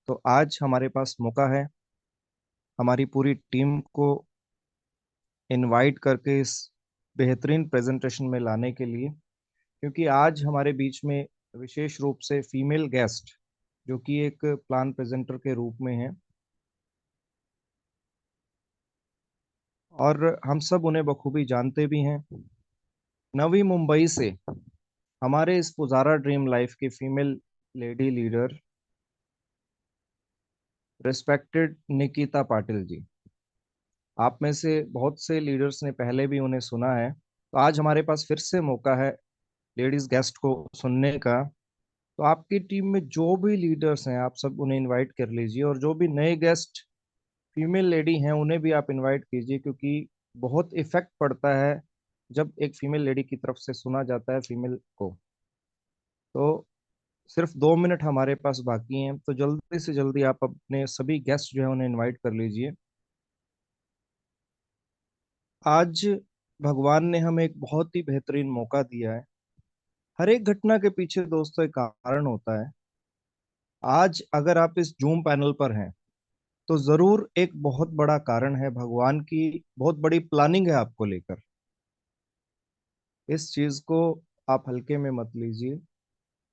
तो आज हमारे पास मौका है हमारी पूरी टीम को इनवाइट करके इस बेहतरीन प्रेजेंटेशन में लाने के लिए, क्योंकि आज हमारे बीच में विशेष रूप से फीमेल गेस्ट जो कि एक प्लान प्रेजेंटर के रूप में है, और हम सब उन्हें बखूबी जानते भी हैं। नवी मुंबई से हमारे इस पुजारा ड्रीम लाइफ की female lady leader respected Nikita Patil ji. आप में से बहुत से लीडर्स ने पहले भी उन्हें सुना है, तो आज हमारे पास फिर से मौका है लेडीज गेस्ट को सुनने का। तो आपकी टीम में जो भी लीडर्स हैं आप सब उन्हें इनवाइट कर लीजिए, और जो भी नए गेस्ट फीमेल लेडी हैं उन्हें भी आप इनवाइट कीजिए, क्योंकि बहुत इफेक्ट पड़ता है जब एक फीमेल लेडी की तरफ से सुना जाता है फीमेल को। तो सिर्फ 2 मिनट हमारे पास बाकी हैं, तो जल्दी से जल्दी आप अपने सभी गेस्ट जो है उन्हें इनवाइट कर लीजिए। आज भगवान ने हमें एक बहुत ही बेहतरीन मौका दिया है। हर एक घटना के पीछे दोस्तों एक कारण होता है। आज अगर आप इस जूम पैनल पर हैं तो जरूर एक बहुत बड़ा कारण है, भगवान की बहुत बड़ी प्लानिंग है आपको लेकर। इस चीज को आप हल्के में मत लीजिए।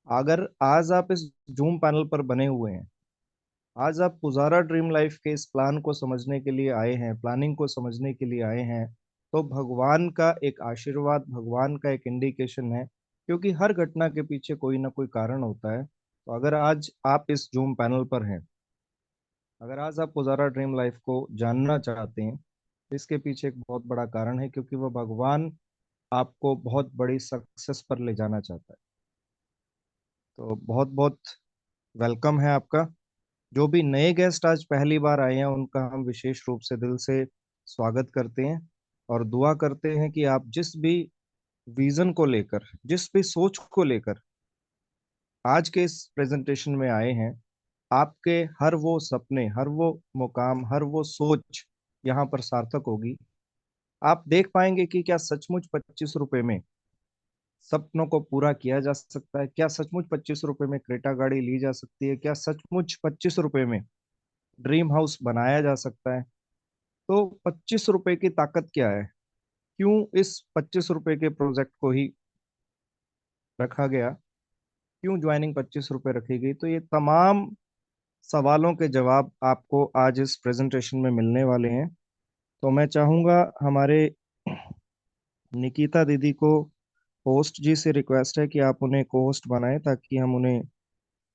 अगर आज आप इस जूम पैनल पर बने हुए हैं, आज आप पुजारा ड्रीम लाइफ के इस प्लान को समझने के लिए आए हैं, प्लानिंग को समझने के लिए आए हैं, तो भगवान का एक आशीर्वाद, भगवान का एक इंडिकेशन है, क्योंकि हर घटना के पीछे कोई ना कोई कारण होता है। तो अगर आज आप इस जूम पैनल पर हैं, अगर आज आप पुजारा ड्रीम लाइफ को जानना चाहते हैं, तो इसके पीछे एक बहुत बड़ा कारण है, क्योंकि वह भगवान आपको बहुत बड़ी सक्सेस पर ले जाना चाहता है। तो बहुत बहुत वेलकम है आपका। जो भी नए गेस्ट आज पहली बार आए हैं उनका हम विशेष रूप से दिल से स्वागत करते हैं, और दुआ करते हैं कि आप जिस भी विजन को लेकर, जिस भी सोच को लेकर आज के इस प्रेजेंटेशन में आए हैं, आपके हर वो सपने, हर वो मुकाम, हर वो सोच यहाँ पर सार्थक होगी। आप देख पाएंगे कि क्या सचमुच 25 रुपए में सपनों को पूरा किया जा सकता है, क्या सचमुच 25 रुपए में क्रेटा गाड़ी ली जा सकती है, क्या सचमुच 25 रुपए में ड्रीम हाउस बनाया जा सकता है। तो 25 रुपए की ताकत क्या है, क्यों इस 25 रुपए के प्रोजेक्ट को ही रखा गया, क्यों ज्वाइनिंग 25 रुपए रखी गई, तो ये तमाम सवालों के जवाब आपको आज इस प्रेजेंटेशन में मिलने वाले हैं। तो मैं चाहूंगा हमारे निकिता दीदी को, होस्ट जी से रिक्वेस्ट है कि आप उन्हें को होस्ट बनाएं ताकि हम उन्हें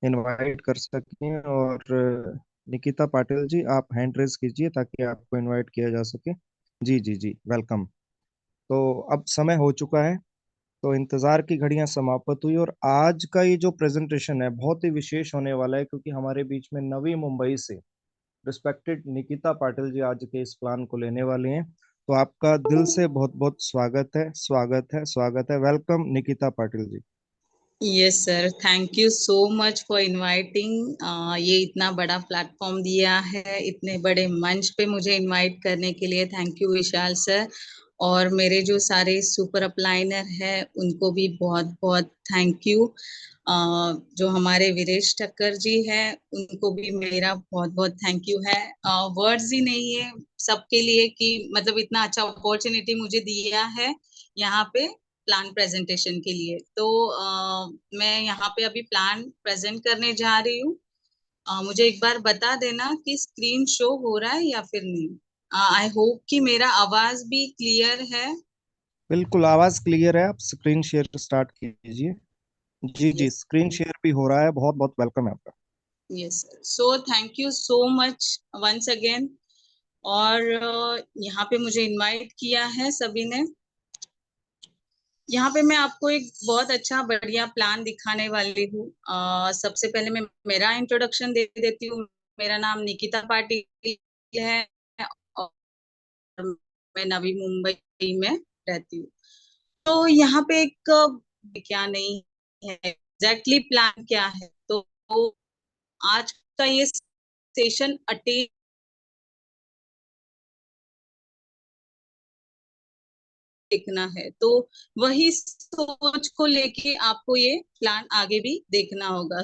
इनवाइट कर सकें। और निकिता पाटिल जी, आप हैंड रेज कीजिए ताकि आपको इनवाइट किया जा सके। जी जी जी, वेलकम। तो अब समय हो चुका है, तो इंतजार की घड़ियां समाप्त हुई, और आज का ये जो प्रेजेंटेशन है बहुत ही विशेष होने वाला है, क्योंकि हमारे बीच में नवी मुंबई से रिस्पेक्टेड निकिता पाटिल जी आज के इस प्लान को लेने वाले हैं। तो आपका दिल से बहुत बहुत स्वागत है, स्वागत है, स्वागत है। Welcome Nikita Patil ji. Yes sir, thank you so much for inviting. ये इतना बड़ा प्लेटफॉर्म दिया है, इतने बड़े मंच पे मुझे इनवाइट करने के लिए थैंक यू विशाल सर। और मेरे जो सारे सुपर अपलाइनर हैं उनको भी बहुत बहुत थैंक यू। जो हमारे वीरेश ठक्कर जी हैं उनको भी मेरा बहुत बहुत थैंक यू है। वर्ड्स ही नहीं है सबके लिए कि मतलब इतना अच्छा अपॉर्चुनिटी मुझे दिया है यहाँ पे प्लान प्रेजेंटेशन के लिए। तो मैं यहाँ पे अभी प्लान प्रेजेंट करने जा रही हूँ। मुझे एक बार बता देना कि स्क्रीन शो हो रहा है या फिर नहीं। आई होप कि मेरा आवाज भी क्लियर है। बिल्कुल आवाज क्लियर है, आप स्क्रीन शेयर स्टार्ट कीजिए। जी जी, यस, स्क्रीन शेयर भी हो रहा है। बहुत बहुत वेलकम है आपका। Yes sir, so thank you so much once again. और यहाँ पे मुझे इनवाइट किया है सभी ने। यहाँ पे मैं आपको एक बहुत अच्छा बढ़िया प्लान दिखाने वाली हूँ। सबसे पहले मैं मेरा इंट्रोडक्शन दे देती हूँ। मेरा नाम निकिता पाटिल है और मैं नवी मुंबई में रहती हूँ। तो यहाँ पे एक क्या नहीं है, एग्जैक्टली प्लान क्या है। तो आज का ये सेशन अटेंड देखना है। तो वही सोच को लेके आपको ये प्लान आगे भी देखना होगा।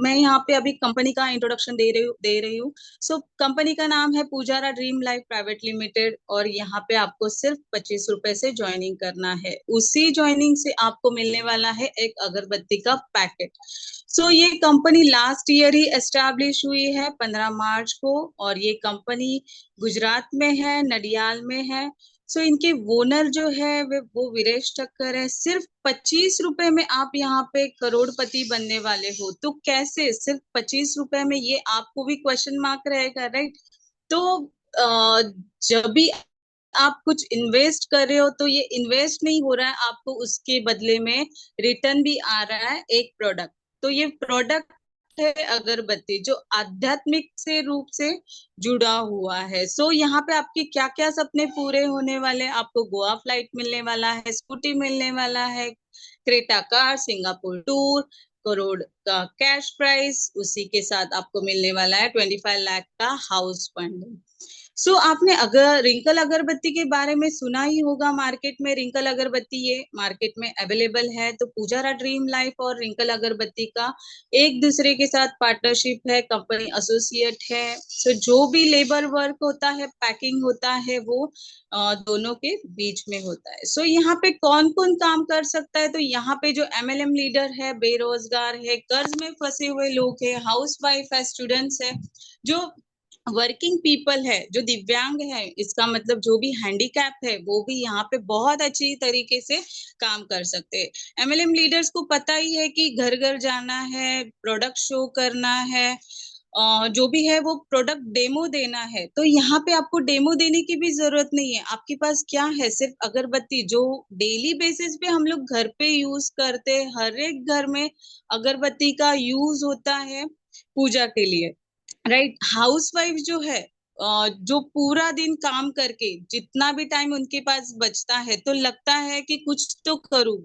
मैं यहाँ पे अभी कंपनी का इंट्रोडक्शन दे रही हूँ। कंपनी का नाम है Pujara dream life private limited, और यहाँ पे आपको सिर्फ 25 रुपए से ज्वाइनिंग करना है। उसी ज्वाइनिंग से आपको मिलने वाला है एक अगरबत्ती का पैकेट। ये company last year he establish हुई है 15 मार्च को, और ये कंपनी गुजरात में है, नडियाल में है। इनके ओनर जो है वो वीरेश ठक्कर है। सिर्फ 25 रुपए में आप यहाँ पे करोड़पति बनने वाले हो, तो कैसे सिर्फ 25 रुपए में, ये आपको भी क्वेश्चन मार्क रहेगा, राइट? तो जब भी आप कुछ इन्वेस्ट कर रहे हो, तो ये इन्वेस्ट नहीं हो रहा है, आपको उसके बदले में रिटर्न भी आ रहा है, एक प्रोडक्ट। तो ये प्रोडक्ट है अगरबत्ती, जो आध्यात्मिक से रूप से जुड़ा हुआ है। यहाँ पे आपके क्या क्या सपने पूरे होने वाले, आपको गोवा फ्लाइट मिलने वाला है, स्कूटी मिलने वाला है, Creta car, Singapore tour, crore का कैश प्राइस, उसी के साथ आपको मिलने वाला है 25 लाख का हाउस फंड। आपने अगर रिंकल अगरबत्ती के बारे में सुना ही होगा। मार्केट में रिंकल अगरबत्ती ये मार्केट में अवेलेबल है। तो पूजारा ड्रीम लाइफ और रिंकल अगरबत्ती का एक दूसरे के साथ पार्टनरशिप है, कंपनी एसोसिएट है। जो भी लेबर वर्क होता है, पैकिंग होता है, वो दोनों के बीच में होता है। यहाँ पे कौन कौन काम कर सकता है? तो यहाँ पे जो एमएलएम लीडर है, बेरोजगार है, कर्ज में फंसे हुए लोग है, हाउस वाइफ है, स्टूडेंट्स है, जो वर्किंग पीपल है, जो दिव्यांग है, इसका मतलब जो भी हैंडीकैप है, वो भी यहाँ पे बहुत अच्छी तरीके से काम कर सकते हैं। एमएलएम लीडर्स को पता ही है कि घर घर जाना है, प्रोडक्ट शो करना है, जो भी है वो प्रोडक्ट डेमो देना है। तो यहाँ पे आपको डेमो देने की भी जरूरत नहीं है। आपके पास क्या है? सिर्फ अगरबत्ती, जो डेली बेसिस पे हम लोग घर पे यूज करते हैं। हर एक घर में अगरबत्ती का यूज होता है पूजा के लिए, राइट? हाउसवाइफ जो है, जो पूरा दिन काम करके जितना भी टाइम उनके पास बचता है, तो लगता है कि कुछ तो करूं।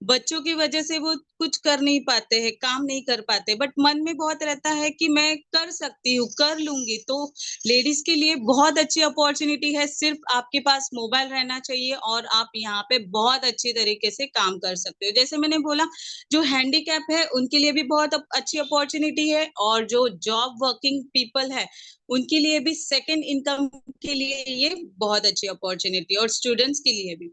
बच्चों की वजह से वो कुछ कर नहीं पाते हैं, काम नहीं कर पाते, बट मन में बहुत रहता है कि मैं कर सकती हूँ, कर लूंगी। तो लेडीज के लिए बहुत अच्छी अपॉर्चुनिटी है। सिर्फ आपके पास मोबाइल रहना चाहिए, और आप यहाँ पे बहुत अच्छी तरीके से काम कर सकते हो। जैसे मैंने बोला, जो हैंडीकैप है उनके लिए भी बहुत अच्छी अपॉर्चुनिटी है, और जो जॉब वर्किंग पीपल है उनके लिए भी सेकंड इनकम के लिए ये बहुत अच्छी अपॉर्चुनिटी, और स्टूडेंट्स के लिए भी।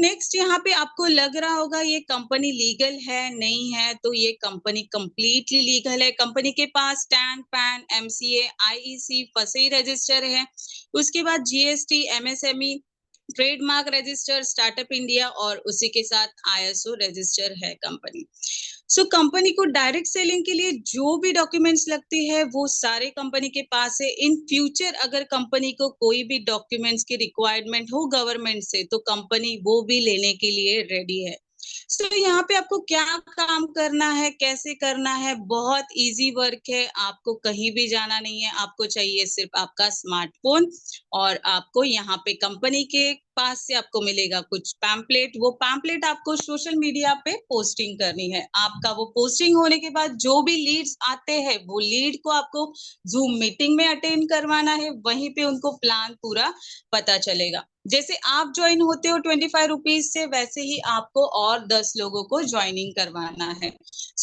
नेक्स्ट, यहाँ पे आपको लग रहा होगा ये कंपनी लीगल है, नहीं है? तो ये कंपनी कंप्लीटली लीगल है। कंपनी के पास stand, PAN, MCA, IEC, FSSAI register है। उसके बाद GST, MSME, trademark register, startup India, और उसी के साथ आईएसओ रजिस्टर है कंपनी। कंपनी को डायरेक्ट सेलिंग के लिए जो भी डॉक्यूमेंट्स लगते हैं, वो सारे कंपनी के पास है। इन फ्यूचर अगर कंपनी को कोई भी डॉक्यूमेंट्स की रिक्वायरमेंट हो गवर्नमेंट से, तो कंपनी वो भी लेने के लिए रेडी है। यहाँ पे आपको क्या काम करना है, कैसे करना है? बहुत इजी वर्क है। आपको कहीं भी जाना नहीं है। आपको चाहिए सिर्फ आपका स्मार्टफोन, और आपको यहाँ पे कंपनी के पास से आपको मिलेगा कुछ पैम्पलेट। वो पैम्पलेट आपको सोशल मीडिया पे पोस्टिंग करनी है। आपका वो पोस्टिंग होने के बाद जो भी लीड्स आते हैं, वो लीड को आपको जूम मीटिंग में अटेंड करवाना है। वहीं पे उनको प्लान पूरा पता चलेगा। जैसे आप ज्वाइन होते हो 25 रुपीज से, वैसे ही आपको और 10 लोगों को ज्वाइनिंग करवाना है।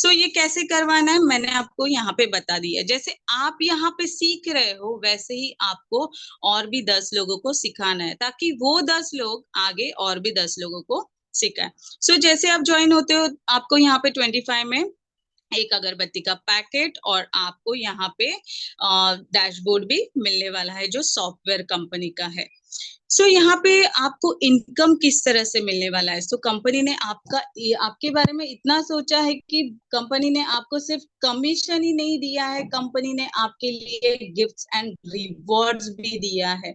ये कैसे करवाना है मैंने आपको यहाँ पे बता दिया। जैसे आप यहाँ पे सीख रहे हो, वैसे ही आपको और भी 10 लोगों को सिखाना है, ताकि वो 10 लोग आगे और भी 10 लोगों को सिखाए। जैसे आप ज्वाइन होते हो, आपको यहाँ पे 25 में एक अगरबत्ती का पैकेट, और आपको यहाँ पे डैशबोर्ड भी मिलने वाला है, जो सॉफ्टवेयर कंपनी का है। यहाँ पे आपको इनकम किस तरह से मिलने वाला है? कंपनी ने आपके बारे में इतना सोचा है कि कंपनी ने आपको सिर्फ कमीशन ही नहीं दिया है, कंपनी ने आपके लिए गिफ्ट्स एंड रिवॉर्ड्स भी दिया है।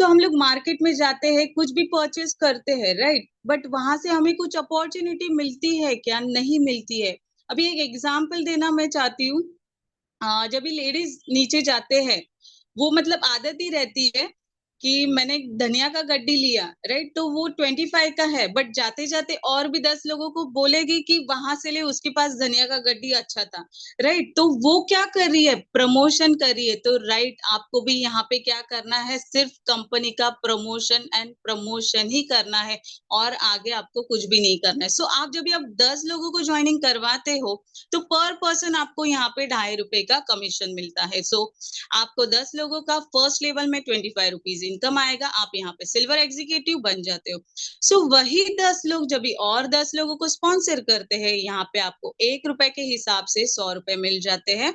हम लोग मार्केट में जाते हैं, कुछ भी परचेस करते हैं, राइट? बट वहां से हमें कुछ अपॉर्चुनिटी मिलती है क्या? नहीं मिलती है। अभी एक एग्जाम्पल देना मैं चाहती हूँ। जब भी लेडीज नीचे जाते हैं, वो मतलब आदत ही रहती है कि मैंने धनिया का गड्डी लिया, राइट, तो वो 25 का है, बट जाते जाते और भी 10 लोगों को बोलेगी कि वहां से ले, उसके पास धनिया का गड्डी अच्छा था, राइट। तो वो क्या कर रही है, प्रमोशन कर रही है। तो राइट, आपको भी यहाँ पे क्या करना है, सिर्फ कंपनी का प्रमोशन एंड प्रमोशन ही करना है, और आगे आपको कुछ भी नहीं करना है। सो आप जब भी आप 10 लोगों को ज्वाइनिंग करवाते हो, तो पर पर्सन आपको यहाँ पे ₹2.5 का कमीशन मिलता है। सो आपको 10 लोगों का फर्स्ट लेवल में ₹25 इनकम आएगा, आप यहाँ पे सिल्वर एग्जीक्यूटिव बन जाते हो। सो वही 10 लोग जब भी और 10 लोगों को स्पॉन्सर करते हैं, यहाँ पे आपको ₹1 के हिसाब से ₹100 मिल जाते हैं,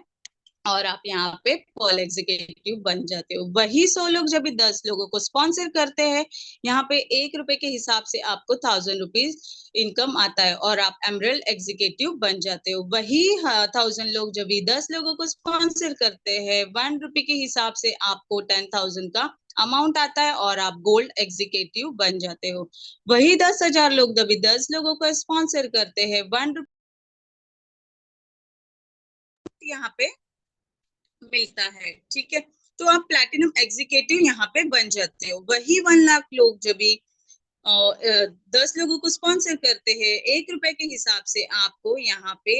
और आप यहाँ पे पर्ल एग्जीक्यूटिव बन जाते हो। वही 100 लोग जब भी 10 लोगों को स्पॉन्सर करते हैं, यहाँ पे ₹1 के हिसाब से आपको ₹1000 इनकम आता है, और आप एमरल्ड एग्जीक्यूटिव बन जाते हो। वही 1000 लोग जब भी 10 लोगों को स्पॉन्सर करते हैं, ₹1 के हिसाब से आपको 10,000 का अमाउंट आता है, और आप गोल्ड एग्जीक्यूटिव बन जाते हो। वही 10,000 लोग जब भी 10 लोगों को स्पॉन्सर करते हैं, ₹1 यहाँ पे मिलता है, ठीक है। तो आप प्लैटिनम एग्जीक्यूटिव यहाँ पे बन जाते हो। वही 1 लाख लोग जब भी 10 लोगों को स्पॉन्सर करते हैं, ₹1 के हिसाब से आपको यहाँ पे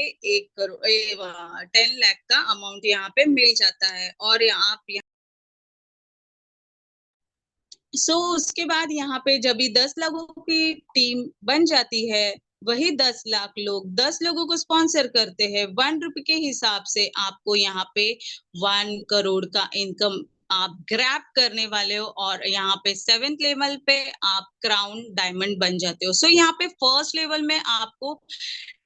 10 लाख का अमाउंट यहाँ पे मिल जाता है, और आप उसके बाद यहाँ पे जब भी 10 लोगों की टीम बन जाती है, वही 10 लाख लोग 10 लोगों को स्पॉन्सर करते हैं, ₹1 के हिसाब से आपको यहाँ पे 1 करोड़ का इनकम आप ग्रैब करने वाले हो, और यहाँ पे 7th लेवल पे आप क्राउन डायमंड बन जाते हो। सो यहाँ पे फर्स्ट लेवल में आपको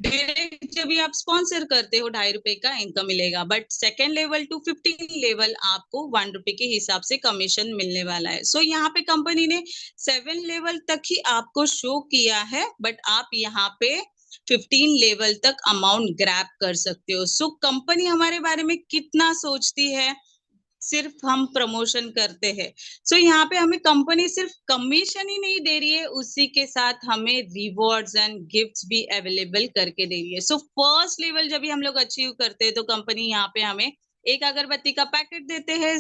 डायरेक्ट जब भी आप स्पॉन्सर करते हो ₹2.5 का इनकम मिलेगा, but second level to 15 level आपको ₹1 के हिसाब से कमीशन मिलने वाला है। सो यहाँ पे कंपनी ने 7 लेवल तक ही आपको शो किया है, बट आप यहाँ पे 15 लेवल तक अमाउंट ग्रैब कर सकते हो। सो कंपनी हमारे बारे में कितना सोचती है, सिर्फ हम प्रमोशन करते हैं। यहाँ पे हमें कंपनी सिर्फ कमीशन ही नहीं दे रही है, उसी के साथ हमें रिवॉर्ड्स एंड गिफ्ट्स भी अवेलेबल करके दे रही है। फर्स्ट लेवल जब भी हम लोग अचीव करते हैं, तो कंपनी यहाँ पे हमें एक अगरबत्ती का पैकेट देते हैं।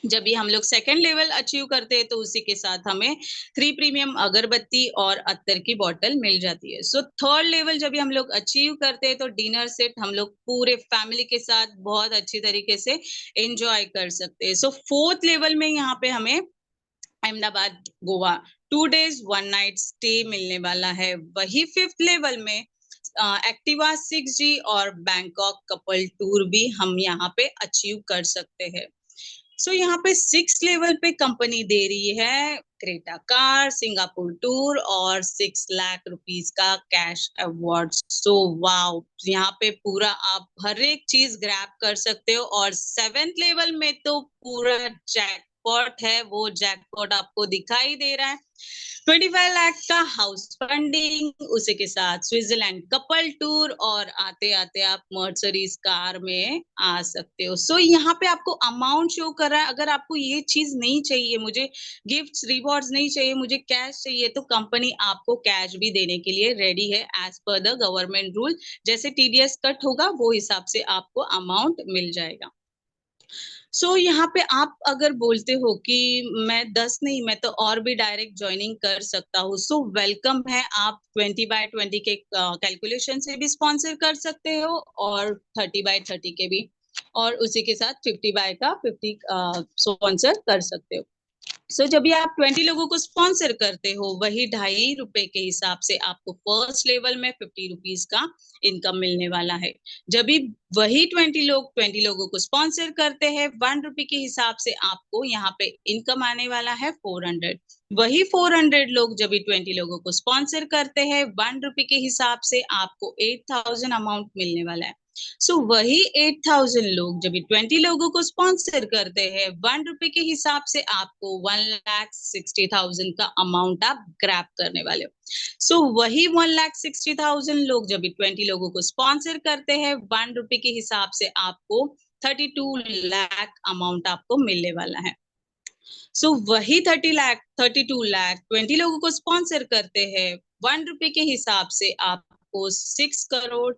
जब भी हम लोग सेकेंड लेवल अचीव करते हैं, तो उसी के साथ हमें 3 प्रीमियम अगरबत्ती और अत्तर की बोतल मिल जाती है। थर्ड लेवल जब भी हम लोग अचीव करते हैं, तो डिनर सेट हम लोग पूरे फैमिली के साथ बहुत अच्छी तरीके से एंजॉय कर सकते हैं। फोर्थ लेवल में यहाँ पे हमें Ahmedabad Goa 2 days 1 night stay मिलने वाला है। वही फिफ्थ लेवल में एक्टिवा 6G और बैंकॉक कपल टूर भी हम यहाँ पे अचीव कर सकते हैं। यहाँ पे 6 लेवल पे कंपनी दे रही है क्रेटा कार, सिंगापुर टूर और ₹6 लाख का कैश अवार्ड। वाओ, यहाँ पे पूरा आप हर एक चीज ग्रैब कर सकते हो। और 7th लेवल में तो पूरा जैकपॉट है, वो जैकपॉट आपको दिखाई दे रहा है। 25 लाख का हाउस फंडिंग, उसी के साथ स्विट्जरलैंड कपल टूर, और आते आते आप मर्सरीज कार में आ सकते हो। यहाँ पे आपको अमाउंट शो कर रहा है। अगर आपको ये चीज नहीं चाहिए, मुझे गिफ्ट्स रिवॉर्ड्स नहीं चाहिए, मुझे कैश चाहिए, तो कंपनी आपको कैश भी देने के लिए रेडी है, as per the government rule. जैसे TDS कट होगा, वो हिसाब से आपको अमाउंट मिल जाएगा। यहाँ पे आप अगर बोलते हो कि मैं 10 नहीं, मैं तो और भी डायरेक्ट ज्वाइनिंग कर सकता हूँ, वेलकम है। आप 20/20 के कैलकुलेशन से भी स्पॉन्सर कर सकते हो, और 30/30 के भी, और उसी के साथ 50/50 स्पॉन्सर कर सकते हो। जब भी आप 20 लोगों को स्पॉन्सर करते हो, वही ₹2.5 के हिसाब से आपको फर्स्ट लेवल में ₹50 का इनकम मिलने वाला है। जब भी वही 20 लोगों को स्पॉन्सर करते हैं, ₹1 के हिसाब से आपको यहाँ पे इनकम आने वाला है 400। वही 400 लोग जब भी 20 लोगों को स्पॉन्सर करते हैं, ₹1 के हिसाब से आपको 8,000 अमाउंट मिलने वाला है। वही 8,000 लोग जब 20 लोगों को स्पॉन्सर करते हैं, ₹1 के हिसाब से आपको 1,60,000 का अमाउंट आप ग्रैब करने वाले हो। वही 1,60,000 लोग जब 20 लोगों को स्पॉन्सर करते हैं, ₹1 के हिसाब से आपको 32 लाख अमाउंट आपको मिलने वाला है। वही 32 लाख 20 लोगों को स्पॉन्सर करते हैं, ₹1 के हिसाब से आप आपको 6 करोड़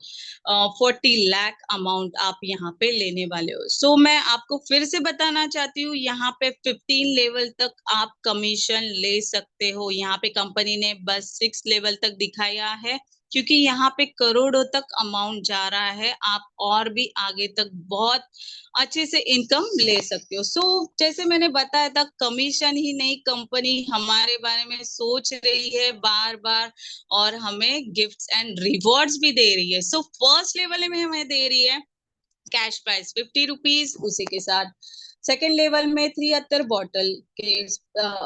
40 लाख अमाउंट आप यहाँ पे लेने वाले हो। सो मैं आपको फिर से बताना चाहती हूँ, यहाँ पे 15 लेवल तक आप कमीशन ले सकते हो। यहाँ पे कंपनी ने बस 6 लेवल तक दिखाया है, क्योंकि यहाँ पे करोड़ों तक अमाउंट जा रहा है। आप और भी आगे तक बहुत अच्छे से इनकम ले सकते हो। जैसे मैंने बताया था, कमीशन ही नहीं, कंपनी हमारे बारे में सोच रही है बार बार, और हमें गिफ्ट्स एंड रिवॉर्ड्स भी दे रही है। फर्स्ट लेवल में हमें दे रही है कैश प्राइस 50 रुपीज, उसी के साथ सेकेंड लेवल में 73 बॉटल के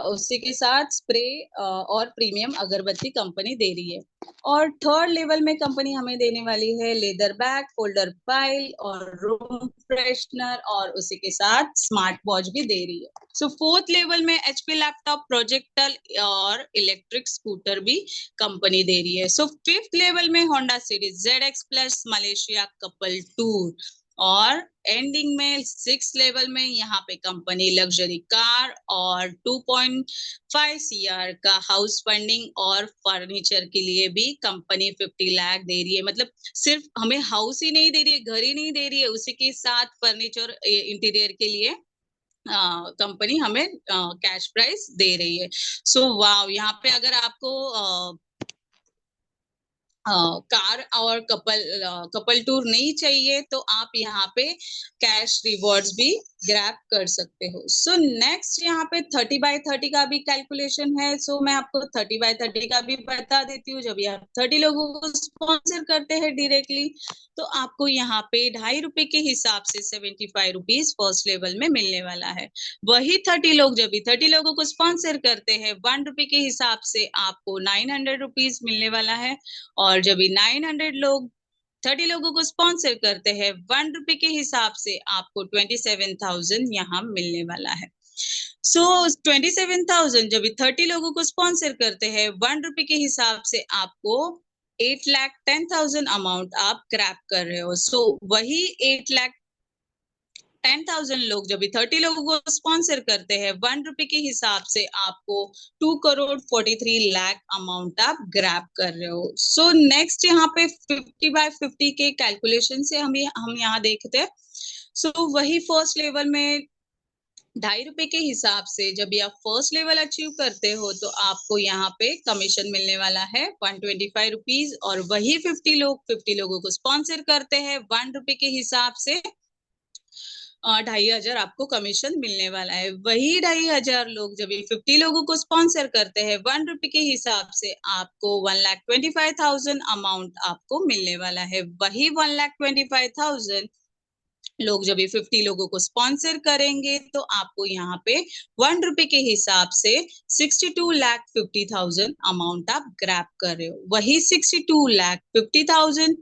उसी के साथ स्प्रे और प्रीमियम अगरबत्ती कंपनी दे रही है। और थर्ड लेवल में कंपनी हमें देने वाली है लेदर बैग, फोल्डर फाइल और रूम फ्रेशनर, और उसी के साथ स्मार्ट वॉच भी दे रही है। फोर्थ लेवल में एचपी लैपटॉप, प्रोजेक्टर और इलेक्ट्रिक स्कूटर भी कंपनी दे रही है। फिफ्थ लेवल में Honda series ZX plus Malaysia couple tour, और एंडिंग में 6 लेवल में यहाँ पे कंपनी लग्जरी कार और 2.5 CR का हाउस फंडिंग और फर्नीचर के लिए भी कंपनी 50 लाख दे रही है। मतलब सिर्फ हमें हाउस ही नहीं दे रही है, घर ही नहीं दे रही है, उसी के साथ फर्नीचर इंटीरियर के लिए कंपनी हमें कैश प्राइस दे रही है। वाव, यहाँ पे अगर आपको कार और कपल टूर नहीं चाहिए तो आप यहाँ पे कैश रिवॉर्ड्स भी ग्रैब कर सकते हो। नेक्स्ट यहाँ पे 30/30 का भी कैलकुलेशन है। मैं आपको 30/30 का भी बता देती हूँ। जब आप 30 लोगों को स्पॉन्सर करते हैं डायरेक्टली, तो आपको यहाँ पे ₹2.5 के हिसाब से 75 रुपीज फर्स्ट लेवल में मिलने वाला है। वही 30 लोग जब भी 30 लोगों को स्पॉन्सर करते हैं, ₹1 के हिसाब से आपको 900 रुपीज मिलने वाला है। और जब भी 900 लोग 30 लोगों को स्पॉन्सर करते हैं, ₹1 के हिसाब से आपको 27,000 यहाँ मिलने वाला है। 27,000 जब भी 30 लोगों को स्पॉन्सर करते हैं, ₹1 के हिसाब से आपको 8,10,000 अमाउंट आप ग्रैब कर रहे हो। वही 8,10,000 लोग जब भी 30 लोगों को स्पॉन्सर करते हैं, ₹1 के हिसाब से आपको 2 करोड़ 43 लाख अमाउंट आप ग्रैब कर रहे हो। नेक्स्ट यहाँ पे 50/50 के कैलकुलेशन से हम यहाँ देखते हैं। वही फर्स्ट लेवल में ₹2.5 के हिसाब से जब भी आप फर्स्ट लेवल अचीव करते हो, तो आपको यहाँ पे कमीशन मिलने वाला है 125 रुपीज। और वही 50 लोगों को स्पॉन्सर करते हैं, ₹1 के हिसाब से 2,500 आपको कमीशन मिलने वाला है। वही 2,500 लोग जब 50 लोगों को स्पॉन्सर करते हैं, ₹1 के हिसाब से आपको 1,25,000 अमाउंट आपको मिलने वाला है। वही 1,25,000 लोग जब 50 लोगों को स्पॉन्सर करेंगे, तो आपको यहाँ पे ₹1 के हिसाब से 62,50,000 अमाउंट आप ग्रैब कर रहे हो। वही 62,50,000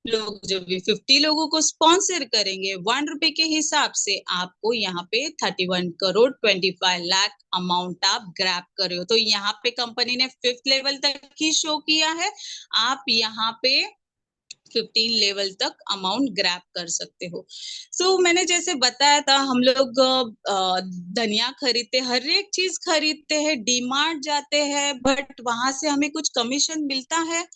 लोग जब भी 50 लोगों को स्पॉन्सर करेंगे, ₹1 के हिसाब से आपको यहाँ पे 31 करोड़ 25 लाख अमाउंट आप ग्रैब कर रहे हो। तो यहाँ पे कंपनी ने 5th लेवल तक ही शो किया है। आप यहाँ पे 15 लेवल तक अमाउंट ग्रैब कर सकते हो। मैंने जैसे बताया था, हम लोग धनिया खरीदते, हर एक चीज खरीदते हैं, डीमार्ट जाते हैं, बट वहां से हमें कुछ कमीशन मिलता है?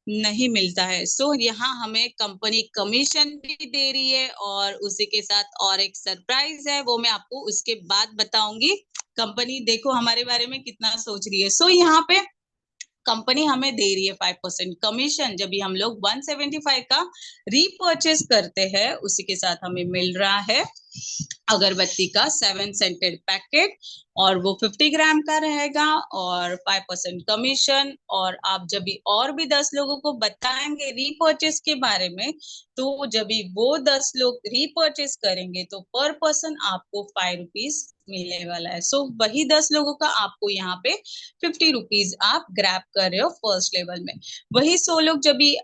नहीं मिलता है। यहाँ हमें कंपनी कमीशन भी दे रही है, और उसी के साथ और एक सरप्राइज है, वो मैं आपको उसके बाद बताऊंगी। कंपनी देखो हमारे बारे में कितना सोच रही है। यहाँ पे कंपनी हमें दे रही है 5% कमीशन जब भी हम लोग 175 का रीपर्चेस करते हैं। उसी के साथ हमें मिल रहा है अगरबत्ती का 7 सेंटेड पैकेट, और वो 50 ग्राम का रहेगा, और 5% कमीशन। और आप जब भी और भी 10 लोगों को बताएंगे रीपर्चेस के बारे में, तो जब भी वो 10 लोग रीपर्चेस करेंगे, तो पर पर्सन आपको ₹5 मिलने वाला है। वही 10 लोगों का आपको यहाँ पे ₹50 आप ग्रैब कर रहे हो फर्स्ट लेवल में। वही 100 लोग जब भी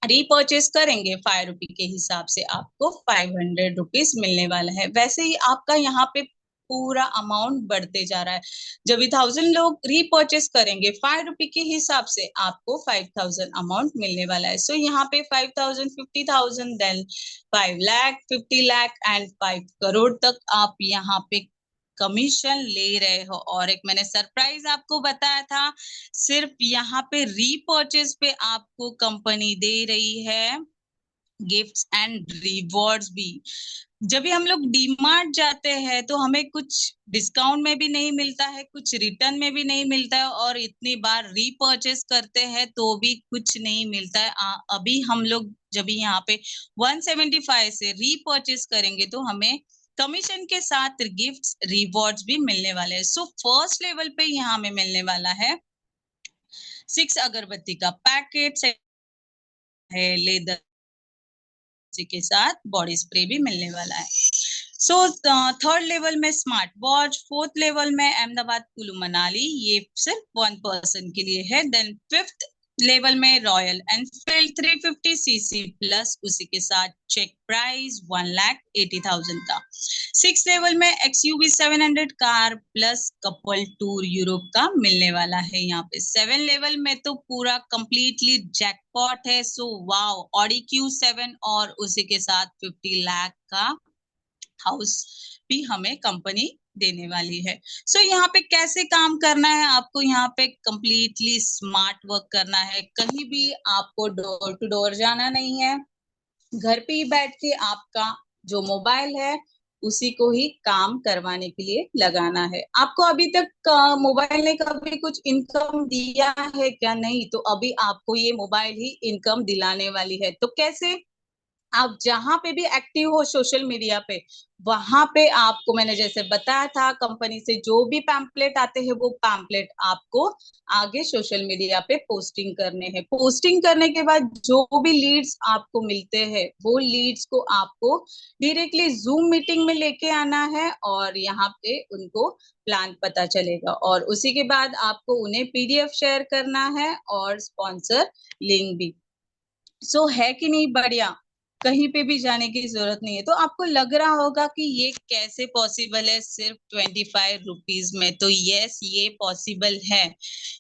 रीपर्चेस करेंगे, ₹5 के हिसाब से आपको ₹500 मिलने वाला है। वैसे ही आपका यहाँ पे पूरा अमाउंट बढ़ते जा रहा है। जब 1000 लोग रीपर्चेस करेंगे ₹5 के हिसाब से आपको 5,000 अमाउंट मिलने वाला है। यहाँ पे 5,000, 50,000, देन 5 लाख, 50 लाख एंड 5 करोड़ तक आप यहाँ पे कमीशन ले रहे हो। और एक मैंने सरप्राइज आपको बताया था, सिर्फ यहाँ पे रीपर्चेज पे आपको कंपनी दे रही है गिफ्ट्स एंड रिवॉर्ड्स भी। जब भी हम लोग डीमार्ट जाते हैं तो हमें कुछ डिस्काउंट में भी नहीं मिलता है, कुछ रिटर्न में भी नहीं मिलता है, और इतनी बार रीपर्चेस करते हैं तो भी कुछ नहीं मिलता है। अभी हम लोग जब यहाँ पे 175 से रीपर्चेस करेंगे तो हमें कमीशन के साथ गिफ्ट्स रिवॉर्ड्स भी मिलने वाले हैं। सो फर्स्ट लेवल पे यहाँ हमें मिलने वाला है 6 अगरबत्ती का पैकेट है, लेदर के साथ बॉडी स्प्रे भी मिलने वाला है। सो थर्ड लेवल में स्मार्ट वॉच, फोर्थ लेवल में अहमदाबाद कुल्लू मनाली, ये सिर्फ 1 पर्सन के लिए है। देन फिफ्थ लेवल में रॉयल एनफील्ड 350 सीसी प्लस, उसी के साथ चेक प्राइस 1,80,000 का। सिक्स लेवल में XUV 700 car plus couple tour Europe का मिलने वाला है यहाँ पे। 7 लेवल में तो पूरा कंप्लीटली जैकपॉट है। सो वाओ, ऑडी Q7 और उसी के साथ 50 लाख का हाउस भी हमें कंपनी देने वाली है। सो यहाँ पे कैसे काम करना है, आपको यहाँ पे कंप्लीटली स्मार्ट वर्क करना है। कहीं भी आपको डोर टू डोर जाना नहीं है, घर पे ही बैठ के आपका जो मोबाइल है उसी को ही काम करवाने के लिए लगाना है। आपको अभी तक मोबाइल ने कभी कुछ इनकम दिया है क्या? नहीं, तो अभी आपको ये मोबाइल ही इनकम दिलाने वाली है। तो कैसे? आप जहां पे भी एक्टिव हो सोशल मीडिया पे, वहां पे आपको मैंने जैसे बताया था, कंपनी से जो भी पैम्पलेट आते हैं वो पैम्पलेट आपको आगे सोशल मीडिया पे पोस्टिंग करने हैं। पोस्टिंग करने के बाद जो भी लीड्स आपको मिलते हैं वो लीड्स को आपको डायरेक्टली जूम मीटिंग में लेके आना है और यहाँ पे उनको प्लान पता चलेगा, और उसी के बाद आपको उन्हें PDF शेयर करना है और स्पॉन्सर लिंक भी। सो है कि नहीं बढ़िया? कहीं पे भी जाने की जरूरत नहीं है। तो आपको लग रहा होगा कि ये कैसे पॉसिबल है सिर्फ 25 रुपीज में। तो यस, ये पॉसिबल है,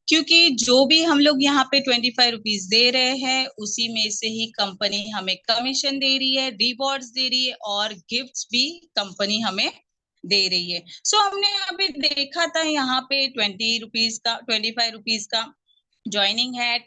क्योंकि जो भी हम लोग यहाँ पे 25 रुपीज दे रहे हैं उसी में से ही कंपनी हमें कमीशन दे रही है, रिवॉर्ड्स दे रही है, और गिफ्ट्स भी कंपनी हमें दे रही है। सो हमने अभी देखा था यहाँ पे 20 रुपीज का, 25 रुपीज का ज्वाइनिंग है,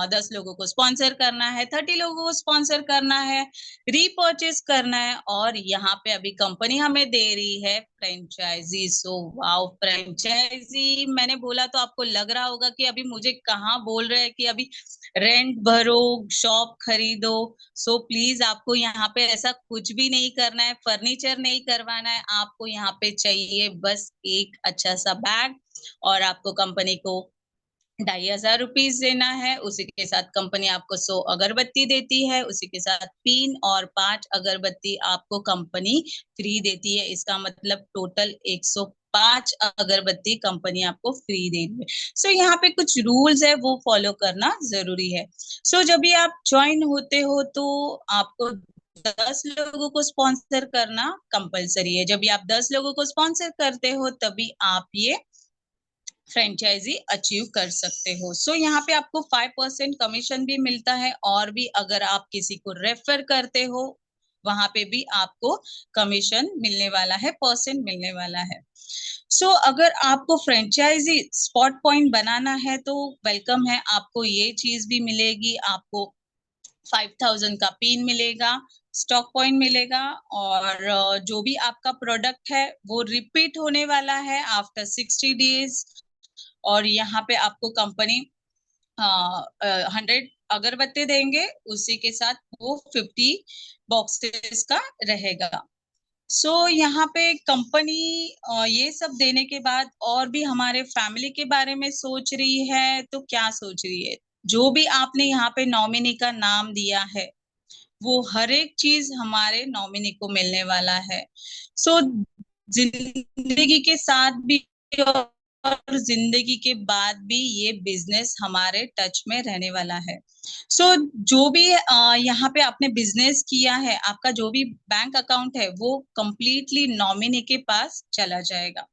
10 लोगों को स्पॉन्सर करना है, 30 लोगों को स्पॉन्सर करना है, रीपर्चेस करना है, और यहाँ पे अभी कंपनी हमें दे रही है फ्रेंचाइजी। सो वाओ, फ्रेंचाइजी मैंने बोला तो आपको लग रहा होगा कि अभी मुझे कहाँ बोल रहे हैं कि अभी रेंट भरो, शॉप खरीदो। सो प्लीज आपको यहाँ पे ऐसा कुछ भी नहीं करना है, फर्नीचर नहीं करवाना है। आपको यहाँ पे चाहिए बस एक अच्छा सा बैग, और आपको कंपनी को 2,500 रुपीज देना है। उसी के साथ कंपनी आपको 100 अगरबत्ती देती है, उसी के साथ पिन और 5 अगरबत्ती आपको कंपनी फ्री देती है। इसका मतलब टोटल 105 अगरबत्ती कंपनी आपको फ्री दे रही है। सो यहाँ पे कुछ रूल्स है वो फॉलो करना जरूरी है। सो जब भी आप ज्वाइन होते हो तो आपको 10 लोगों को स्पॉन्सर करना कंपलसरी है। जब भी आप 10 लोगों को स्पॉन्सर करते हो तभी आप ये फ्रेंचाइजी अचीव कर सकते हो। सो यहाँ पे आपको 5% कमीशन भी मिलता है, और भी अगर आप किसी को रेफर करते हो वहां पे भी आपको कमीशन मिलने वाला है, परसेंट मिलने वाला है। सो अगर आपको फ्रेंचाइजी स्पॉट पॉइंट बनाना है तो वेलकम है, आपको ये चीज भी मिलेगी। आपको 5,000 का पिन मिलेगा, स्टॉक पॉइंट मिलेगा, और जो भी आपका प्रोडक्ट है वो रिपीट होने वाला है आफ्टर 60 डेज। और यहाँ पे आपको कंपनी 100 अगरबत्ती देंगे, उसी के साथ वो 50 बॉक्सेस का रहेगा। यहाँ पे कंपनी ये सब देने के बाद और भी हमारे फैमिली के बारे में सोच रही है। तो क्या सोच रही है? जो भी आपने यहाँ पे नॉमिनी का नाम दिया है वो हर एक चीज हमारे नॉमिनी को मिलने वाला है। जिंदगी के साथ भी और जिंदगी के बाद भी ये बिजनेस हमारे टच में रहने वाला है। जो भी यहाँ पे आपने बिजनेस किया है, आपका जो भी बैंक अकाउंट है वो कंप्लीटली नॉमिनी के पास चला जाएगा।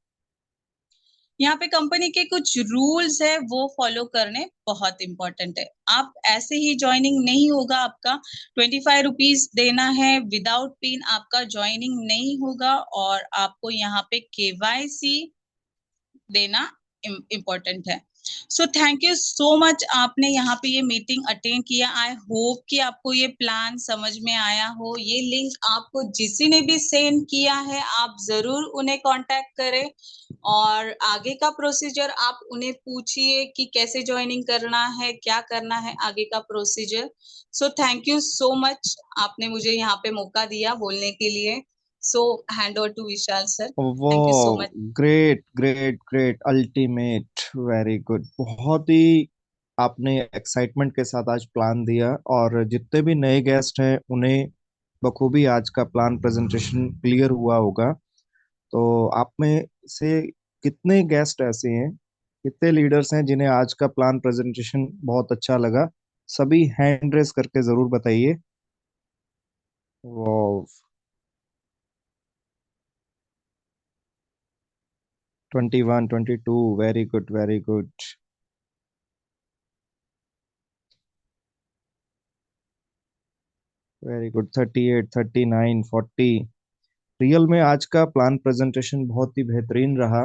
यहाँ पे कंपनी के कुछ रूल्स है वो फॉलो करने बहुत इंपॉर्टेंट है। आप ऐसे ही ज्वाइनिंग नहीं होगा आपका, 25 रुपीज देना है, विदाउट पिन आपका ज्वाइनिंग नहीं होगा, और आपको यहाँ पे केवाईसी देना इम्पोर्टेंट है। सो थैंक यू सो मच, आपने यहाँ पे ये मीटिंग अटेंड किया। आई होप कि आपको ये प्लान समझ में आया हो। ये लिंक आपको जिसी ने भी सेंड किया है, आप जरूर उन्हें कांटेक्ट करें, और आगे का प्रोसीजर आप उन्हें पूछिए कि कैसे ज्वाइनिंग करना है, क्या करना है आगे का procedure. So thank you so much, आपने मुझे यहाँ पे मौका दिया बोलने के लिए। So hand over to Vishal sir. वो thank you so much. Great great great ultimate, very good. बहुत ही आपने एक्साइटमेंट के साथ आज प्लान दिया, और जितने भी नए गेस्ट हैं उन्हें बखूबी आज का प्लान प्रेजेंटेशन क्लियर हुआ होगा। तो आप में से कितने गेस्ट ऐसे हैं, कितने लीडर्स हैं जिन्हें आज का प्लान प्रेजेंटेशन बहुत अच्छा लगा? सभी हैंड रेस करके जरूर बताइए। वो 21, 22, very good very good. Very good, 38, 39, 40। Real में आज का प्लान प्रेजेंटेशन बहुत ही बेहतरीन रहा,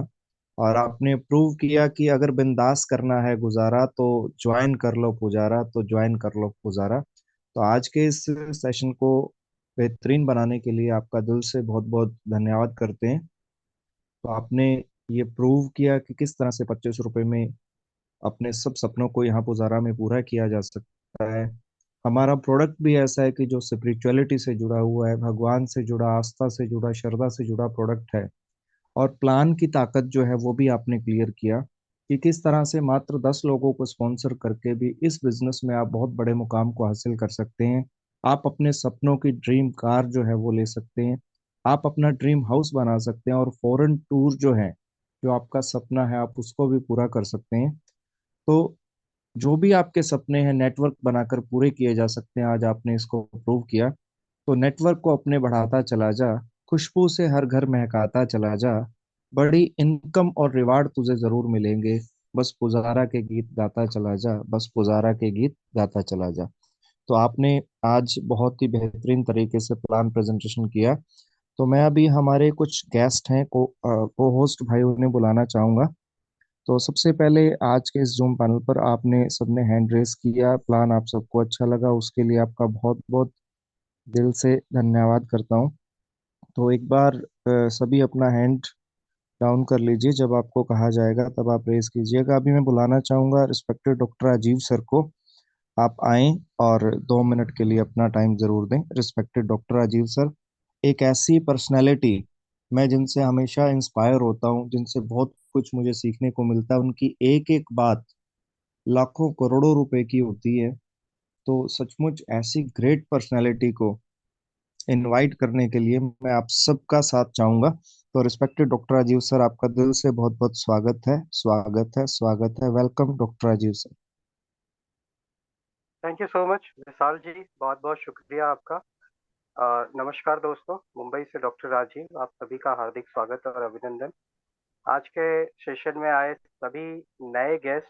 और आपने प्रूव किया कि अगर बिंदास करना है गुजारा तो ज्वाइन कर लो पुजारा, तो ज्वाइन कर लो पुजारा। तो आज के इस सेशन को बेहतरीन बनाने के लिए आपका दिल से बहुत बहुत धन्यवाद करते हैं। तो आपने ये प्रूव किया कि किस तरह से 25 रुपए में अपने सब सपनों को यहाँ पुजारा में पूरा किया जा सकता है। हमारा प्रोडक्ट भी ऐसा है कि जो स्पिरिचुअलिटी से जुड़ा हुआ है, भगवान से जुड़ा, आस्था से जुड़ा, श्रद्धा से जुड़ा प्रोडक्ट है। और प्लान की ताकत जो है वो भी आपने क्लियर किया कि किस तरह से मात्र 10 लोगों को स्पॉन्सर करके भी इस बिजनेस में आप बहुत बड़े मुकाम को हासिल कर सकते हैं। आप अपने सपनों की ड्रीम कार जो है वो ले सकते हैं, आप अपना ड्रीम हाउस बना सकते हैं, और फॉरेन टूर जो है, जो आपका सपना है, आप उसको भी पूरा कर सकते हैं। तो जो भी आपके सपने हैं नेटवर्क बनाकर पूरे किए जा सकते हैं, आज आपने इसको प्रूव किया। तो नेटवर्क को अपने बढ़ाता चला जा, खुशबू से हर घर महकाता चला जा, बड़ी इनकम और रिवार्ड तुझे जरूर मिलेंगे, बस पुजारा के गीत गाता चला जा, बस पुजारा के गीत गाता चला जा। तो आपने आज बहुत ही बेहतरीन तरीके से प्लान प्रेजेंटेशन किया। तो मैं अभी हमारे कुछ गेस्ट हैं को होस्ट भाई उन्हें बुलाना चाहूंगा। तो सबसे पहले आज के इस जूम पैनल पर आपने सबने हैंड रेस किया, प्लान आप सबको अच्छा लगा, उसके लिए आपका बहुत बहुत दिल से धन्यवाद करता हूँ। तो एक बार सभी अपना हैंड डाउन कर लीजिए, जब आपको कहा जाएगा तब आप रेस कीजिएगा। अभी मैं बुलाना चाहूंगा रिस्पेक्टेड डॉक्टर राजीव सर को। आप आएं और 2 मिनट के लिए अपना टाइम जरूर दें। रिस्पेक्टेड डॉक्टर राजीव सर, एक ऐसी पर्सनैलिटी, मैं जिनसे हमेशा इंस्पायर होता हूँ, जिनसे बहुत कुछ मुझे सीखने को मिलता है, उनकी एक एक बात लाखों करोड़ों रुपए की होती है। तो सचमुच ऐसी ग्रेट पर्सनैलिटी को इनवाइट करने के लिए मैं आप सबका साथ चाहूंगा। तो रिस्पेक्टेड डॉक्टर राजीव सर, आपका दिल से बहुत बहुत स्वागत है, स्वागत है, स्वागत है। Welcome doctor Rajiv sir. Thank you so much Vishal ji, बहुत बहुत शुक्रिया आपका। नमस्कार दोस्तों, मुंबई से डॉक्टर राजीव, आप सभी का हार्दिक स्वागत और अभिनंदन। आज के सेशन में आए सभी नए गेस्ट,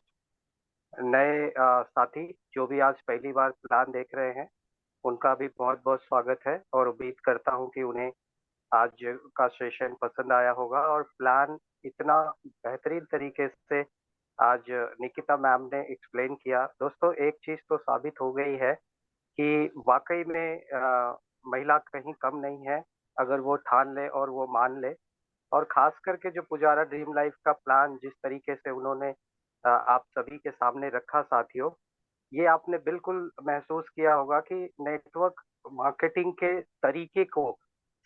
नए साथी जो भी आज पहली बार प्लान देख रहे हैं, उनका भी बहुत बहुत स्वागत है, और उम्मीद करता हूं कि उन्हें आज का सेशन पसंद आया होगा। और प्लान इतना बेहतरीन तरीके से आज निकिता मैम ने एक्सप्लेन किया। दोस्तों, एक चीज तो साबित हो गई है कि वाकई में महिला कहीं कम नहीं है, अगर वो ठान ले और वो मान ले। और खास करके जो पुजारा ड्रीम लाइफ का प्लान जिस तरीके से उन्होंने आप सभी के सामने रखा साथियों, ये आपने बिल्कुल महसूस किया होगा कि नेटवर्क मार्केटिंग के तरीके को,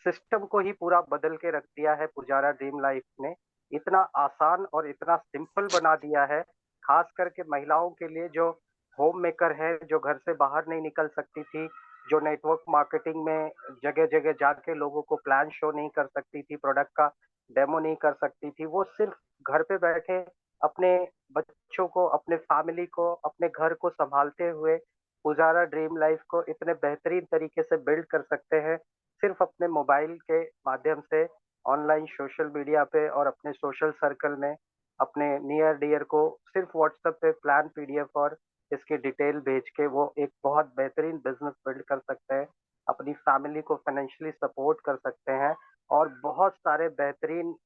सिस्टम को ही पूरा बदल के रख दिया है पुजारा ड्रीम लाइफ ने। इतना आसान और इतना सिंपल बना दिया है, खास करके महिलाओं के लिए जो होम मेकर है, जो घर से बाहर नहीं निकल सकती थी, जो नेटवर्क मार्केटिंग में जगह जगह जाके लोगों को प्लान शो नहीं कर सकती थी, प्रोडक्ट का डेमो नहीं कर सकती थी। वो सिर्फ घर पे बैठे अपने बच्चों को, अपने फैमिली को, अपने घर को संभालते हुए पुजारा ड्रीम लाइफ को इतने बेहतरीन तरीके से बिल्ड कर सकते हैं, सिर्फ अपने मोबाइल के माध्यम से, ऑनलाइन सोशल मीडिया पे और अपने सोशल सर्कल में। अपने नियर डियर को सिर्फ व्हाट्सएप पे प्लान पीडीएफ और इसकी डिटेल भेज के वो एक बहुत बेहतरीन बिजनेस बिल्ड कर सकते हैं, अपनी फैमिली को फाइनेंशियली सपोर्ट कर सकते हैं और बहुत सारे बेहतरीन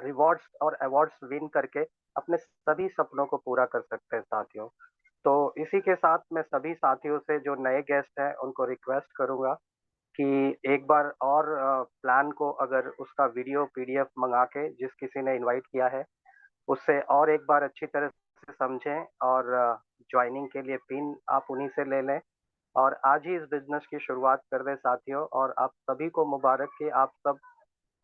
रिवॉर्ड्स और अवार्ड्स विन करके अपने सभी सपनों को पूरा कर सकते हैं साथियों। तो इसी के साथ मैं सभी साथियों से जो नए गेस्ट हैं उनको रिक्वेस्ट करूंगा कि एक बार और प्लान को अगर उसका वीडियो पीडीएफ मंगा के जिस किसी ने इनवाइट किया है उससे और एक बार अच्छी तरह से समझें और ज्वाइनिंग के लिए पिन आप उन्हीं से ले लें और आज ही इस बिजनेस की शुरुआत कर दें साथियों। और आप सभी को मुबारक कि आप सब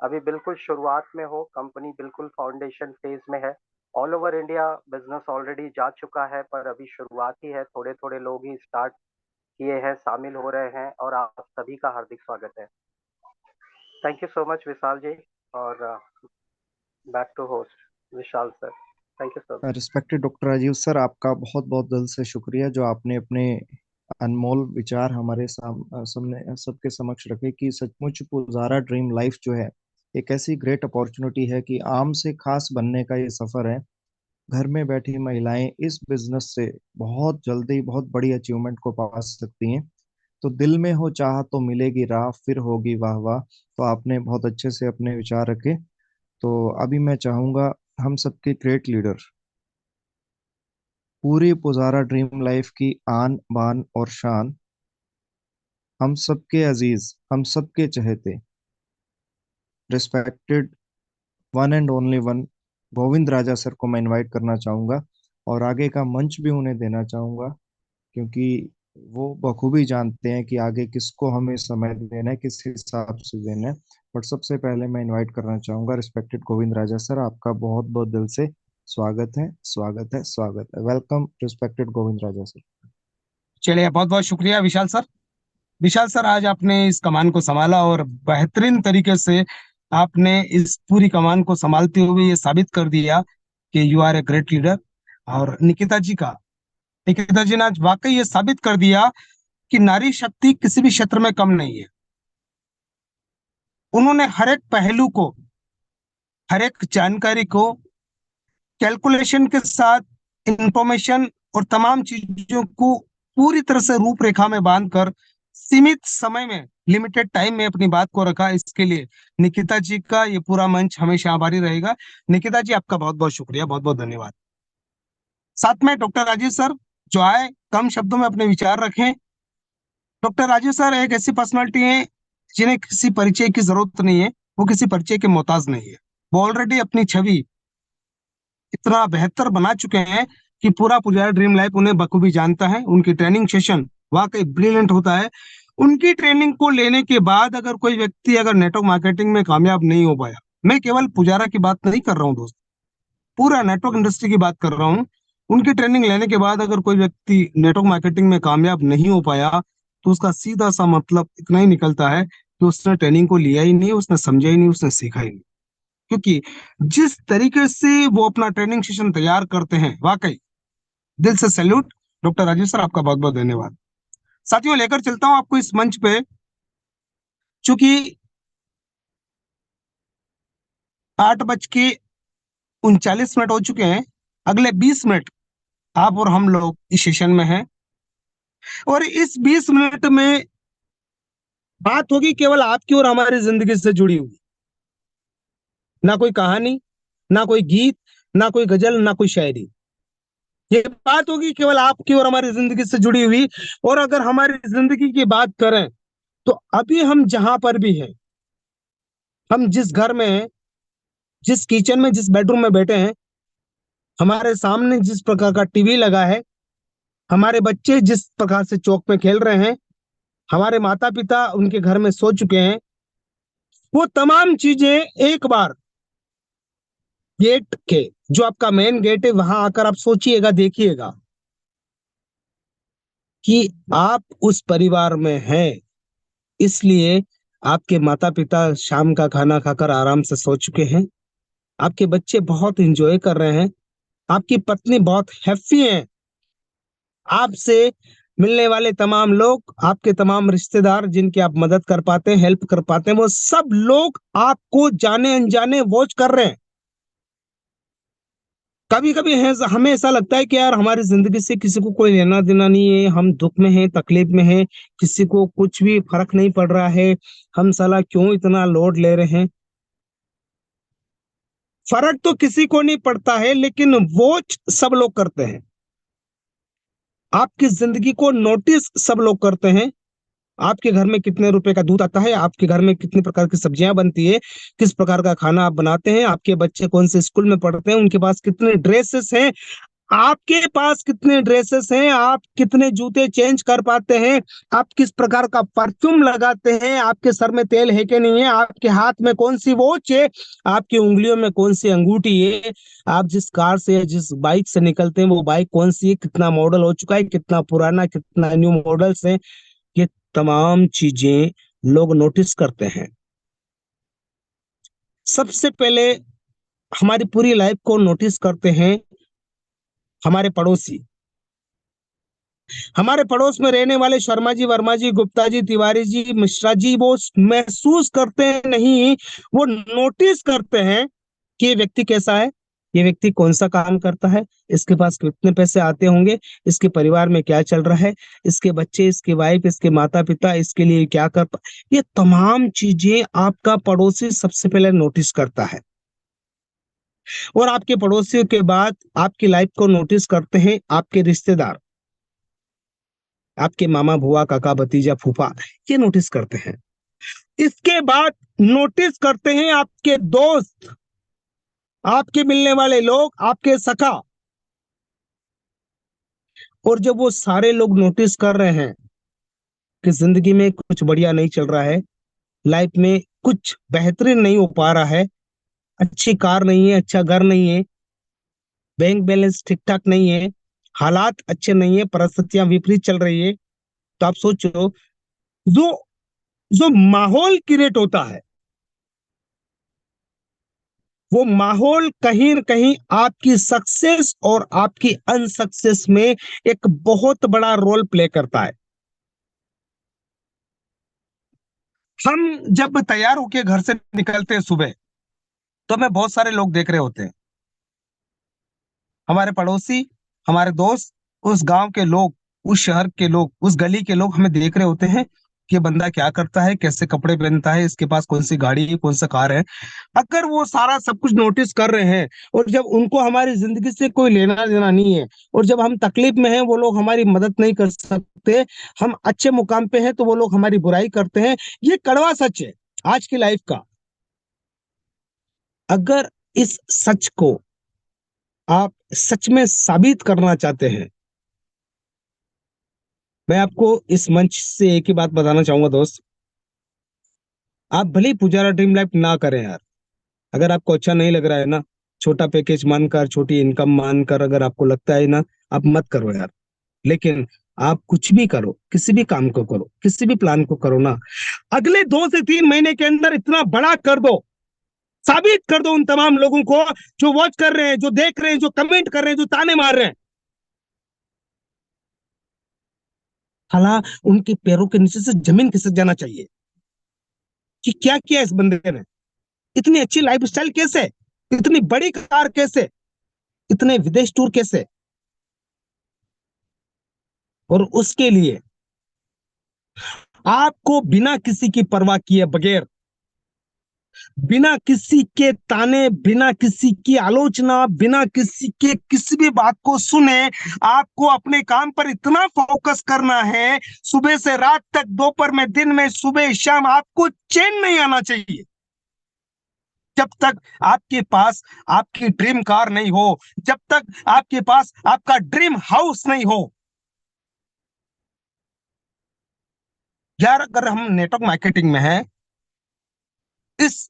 अभी बिल्कुल शुरुआत में हो, कंपनी बिल्कुल फाउंडेशन फेज में है। All over India business already जा चुका है पर अभी शुरुआत ही है, थोड़े थोड़े लोग ही स्टार्ट किए हैं, शामिल हो रहे हैं और आप सभी का हार्दिक स्वागत है। Thank you so much Vishal ji और back to host Vishal sir. Thank you so much. Respected doctor Rajiv sir, आपका बहुत बहुत दिल से शुक्रिया जो आपने अपने अनमोल विचार हमारे सामने सबके समक्ष रखे कि सचमुच पुजारा ड्रीम लाइफ जो है एक ऐसी ग्रेट अपॉर्चुनिटी है कि आम से खास बनने का ये सफर है। घर में बैठी महिलाएं इस बिजनेस से बहुत जल्दी बहुत बड़ी अचीवमेंट को पा सकती हैं। तो दिल में हो चाह तो मिलेगी राह, फिर होगी वाह वाह। तो आपने बहुत अच्छे से अपने विचार रखे। तो अभी मैं चाहूंगा हम सबके ग्रेट लीडर, पूरी पुजारा ड्रीम लाइफ की आन बान और शान, हम सबके अजीज, हम सबके चहेते, respected one and only one Govind Raja sir को मैं इनवाइट करना चाहूंगा और आगे का मंच भी उन्हें देना चाहूंगा, क्योंकि वो बखूबी जानते हैं कि आगे किसको हमें समय देना है, किस हिसाब से देना है। बट सबसे पहले मैं इनवाइट करना चाहूंगा रिस्पेक्टेड गोविंद राजा सर। आपका बहुत बहुत दिल से स्वागत है, स्वागत है, स्वागत है। Welcome respected Govind Raja sir. चलिए, बहुत बहुत शुक्रिया विशाल सर। विशाल सर, आज आपने इस कमान को संभाला और बेहतरीन तरीके से आपने इस पूरी कमान को संभालते हुए ये साबित कर दिया कि you are a great leader. और निकिता जी ने आज वाकई ये साबित कर दिया कि नारी शक्ति किसी भी क्षेत्र में कम नहीं है। उन्होंने हर एक पहलू को, हर एक जानकारी को कैलकुलेशन के साथ, इंफॉर्मेशन और तमाम चीजों को पूरी तरह से रूपरेखा में बांधकर सीमित समय में, लिमिटेड टाइम में अपनी बात को रखा। इसके लिए निकिता जी का ये पूरा मंच हमेशा आभारी रहेगा। निकिता जी, आपका बहुत बहुत शुक्रिया, बहुत बहुत धन्यवाद। साथ में डॉक्टर राजीव सर जो आए, कम शब्दों में अपने विचार रखें। डॉक्टर राजीव सर एक ऐसी पर्सनालिटी है जिन्हें किसी परिचय की जरूरत नहीं है, वो किसी परिचय के मोहताज नहीं है। वो ऑलरेडी अपनी छवि इतना बेहतर बना चुके हैं कि पूरा पुजारा ड्रीम लाइफ उन्हें बखूबी जानता है। उनकी ट्रेनिंग सेशन वाकई ब्रिलियंट होता है। उनकी ट्रेनिंग को लेने के बाद अगर कोई व्यक्ति अगर नेटवर्क मार्केटिंग में कामयाब नहीं हो पाया, मैं केवल पुजारा की बात नहीं कर रहा हूँ दोस्त, पूरा नेटवर्क इंडस्ट्री की बात कर रहा हूँ। उनकी ट्रेनिंग लेने के बाद अगर कोई व्यक्ति नेटवर्क मार्केटिंग में कामयाब नहीं हो पाया तो उसका सीधा सा मतलब इतना ही निकलता है कि उसने ट्रेनिंग को लिया ही नहीं, उसने समझा ही नहीं, उसने सीखा ही नहीं। क्योंकि जिस तरीके से वो अपना ट्रेनिंग सेशन तैयार करते हैं, वाकई दिल से सैल्यूट। डॉक्टर राजीव सर, आपका बहुत बहुत धन्यवाद। साथियों, लेकर चलता हूं आपको इस मंच पे। चूंकि 8:39 हो चुके हैं, अगले 20 मिनट आप और हम लोग इस सेशन में हैं और इस 20 मिनट में बात होगी केवल आपकी और हमारी जिंदगी से जुड़ी हुई। ना कोई कहानी, ना कोई गीत, ना कोई गजल, ना कोई शायरी। ये बात होगी केवल आपकी और हमारी जिंदगी से जुड़ी हुई। और अगर हमारी जिंदगी की बात करें तो अभी हम जहां पर भी हैं, हम जिस घर में हैं, जिस किचन में, जिस बेडरूम में बैठे हैं, हमारे सामने जिस प्रकार का टीवी लगा है, हमारे बच्चे जिस प्रकार से चौक में खेल रहे हैं, हमारे माता पिता उनके घर में सो चुके हैं, वो तमाम चीजें एक बार गेट के, जो आपका मेन गेट है, वहां आकर आप सोचिएगा, देखिएगा कि आप उस परिवार में हैं। इसलिए आपके माता पिता शाम का खाना खाकर आराम से सो चुके हैं, आपके बच्चे बहुत एंजॉय कर रहे हैं, आपकी पत्नी बहुत हैप्पी है, आपसे मिलने वाले तमाम लोग, आपके तमाम रिश्तेदार जिनकी आप मदद कर पाते हैं, हेल्प कर पाते हैं, वो सब लोग आपको जाने अनजाने वॉच कर रहे हैं। कभी कभी है, हमें ऐसा लगता है कि यार हमारी जिंदगी से किसी को कोई लेना देना नहीं है, हम दुख में हैं, तकलीफ में हैं, किसी को कुछ भी फर्क नहीं पड़ रहा है, हम साला क्यों इतना लोड ले रहे हैं। फर्क तो किसी को नहीं पड़ता है, लेकिन वो सब लोग करते हैं। आपकी जिंदगी को नोटिस सब लोग करते हैं। आपके घर में कितने रुपए का दूध आता है, आपके घर में कितनी प्रकार की सब्जियां बनती है, किस प्रकार का खाना आप बनाते हैं, आपके बच्चे कौन से स्कूल में पढ़ते हैं, उनके पास कितने ड्रेसेस हैं, आपके पास कितने ड्रेसेस हैं, आप कितने जूते चेंज कर पाते हैं, आप किस प्रकार का परफ्यूम लगाते हैं, आपके सर में तेल है कि नहीं है, आपके हाथ में कौन सी वॉच है, आपकी उंगलियों में कौन सी अंगूठी है, आप जिस कार से या जिस बाइक से निकलते हैं वो बाइक कौन सी है, कितना मॉडल हो चुका है, कितना पुराना, कितना न्यू मॉडल्स है, ये तमाम चीजें लोग नोटिस करते हैं। सबसे पहले हमारी पूरी लाइफ को नोटिस करते हैं हमारे पड़ोसी। हमारे पड़ोस में रहने वाले शर्मा जी, वर्मा जी, गुप्ता जी, तिवारी जी, मिश्रा जी, वो महसूस करते हैं नहीं, वो नोटिस करते हैं कि ये व्यक्ति कैसा है, ये व्यक्ति कौन सा काम करता है, इसके पास कितने पैसे आते होंगे, इसके परिवार में क्या चल रहा है, इसके बच्चे, इसकी वाइफ, इसके माता पिता इसके लिए क्या करता, ये तमाम चीजें आपका पड़ोसी सबसे पहले नोटिस करता है। और आपके पड़ोसियों के बाद आपकी लाइफ को नोटिस करते हैं आपके रिश्तेदार, आपके मामा, बुआ, काका, भतीजा, फूफा, ये नोटिस करते हैं। इसके बाद नोटिस करते हैं आपके दोस्त, आपके मिलने वाले लोग, आपके सखा। और जब वो सारे लोग नोटिस कर रहे हैं कि जिंदगी में कुछ बढ़िया नहीं चल रहा है, लाइफ में कुछ बेहतरीन नहीं हो पा रहा है, अच्छी कार नहीं है, अच्छा घर नहीं है, बैंक बैलेंस ठीक ठाक नहीं है, हालात अच्छे नहीं है, परिस्थितियां विपरीत चल रही है, तो आप सोचो, जो जो माहौल क्रिएट होता है, वो माहौल कहीं न कहीं आपकी सक्सेस और आपकी अनसक्सेस में एक बहुत बड़ा रोल प्ले करता है। हम जब तैयार होके घर से निकलते हैं सुबह, तो हमें बहुत सारे लोग देख रहे होते हैं, हमारे पड़ोसी, हमारे दोस्त, उस गांव के लोग, उस शहर के लोग, उस गली के लोग हमें देख रहे होते हैं कि ये बंदा क्या करता है, कैसे कपड़े पहनता है, इसके पास कौन सी गाड़ी है, कौन सा कार है। अगर वो सारा सब कुछ नोटिस कर रहे हैं और जब उनको हमारी जिंदगी से कोई लेना देना नहीं है, और जब हम तकलीफ में हैं वो लोग हमारी मदद नहीं कर सकते, हम अच्छे मुकाम पे हैं तो वो लोग हमारी बुराई करते हैं, ये कड़वा सच है आज की लाइफ का। अगर इस सच को आप सच में साबित करना चाहते हैं, मैं आपको इस मंच से एक ही बात बताना चाहूंगा दोस्त, आप भले ही पुजारा ड्रीम लाइफ ना करें यार, अगर आपको अच्छा नहीं लग रहा है ना, छोटा पैकेज मानकर, छोटी इनकम मानकर अगर आपको लगता है ना, आप मत करो यार। लेकिन आप कुछ भी करो, किसी भी काम को करो, किसी भी प्लान को करो ना, अगले 2 से 3 महीने के अंदर इतना बड़ा कर दो, साबित कर दो उन तमाम लोगों को जो वॉच कर रहे हैं, जो देख रहे हैं, जो कमेंट कर रहे हैं, जो ताने मार रहे हैं, हाला उनके पैरों के नीचे से जमीन खिसक जाना चाहिए कि क्या किया इस बंदे ने, इतनी अच्छी लाइफस्टाइल कैसे, इतनी बड़ी कार कैसे, इतने विदेश टूर कैसे। और उसके लिए आपको बिना किसी की परवाह किए बगैर, बिना किसी के ताने, बिना किसी की आलोचना, बिना किसी के किसी भी बात को सुने, आपको अपने काम पर इतना फोकस करना है, सुबह से रात तक, दोपहर में, दिन में, सुबह शाम, आपको चैन नहीं आना चाहिए जब तक आपके पास आपकी ड्रीम कार नहीं हो, जब तक आपके पास आपका ड्रीम हाउस नहीं हो। यार अगर हम नेटवर्क मार्केटिंग में हैं, इस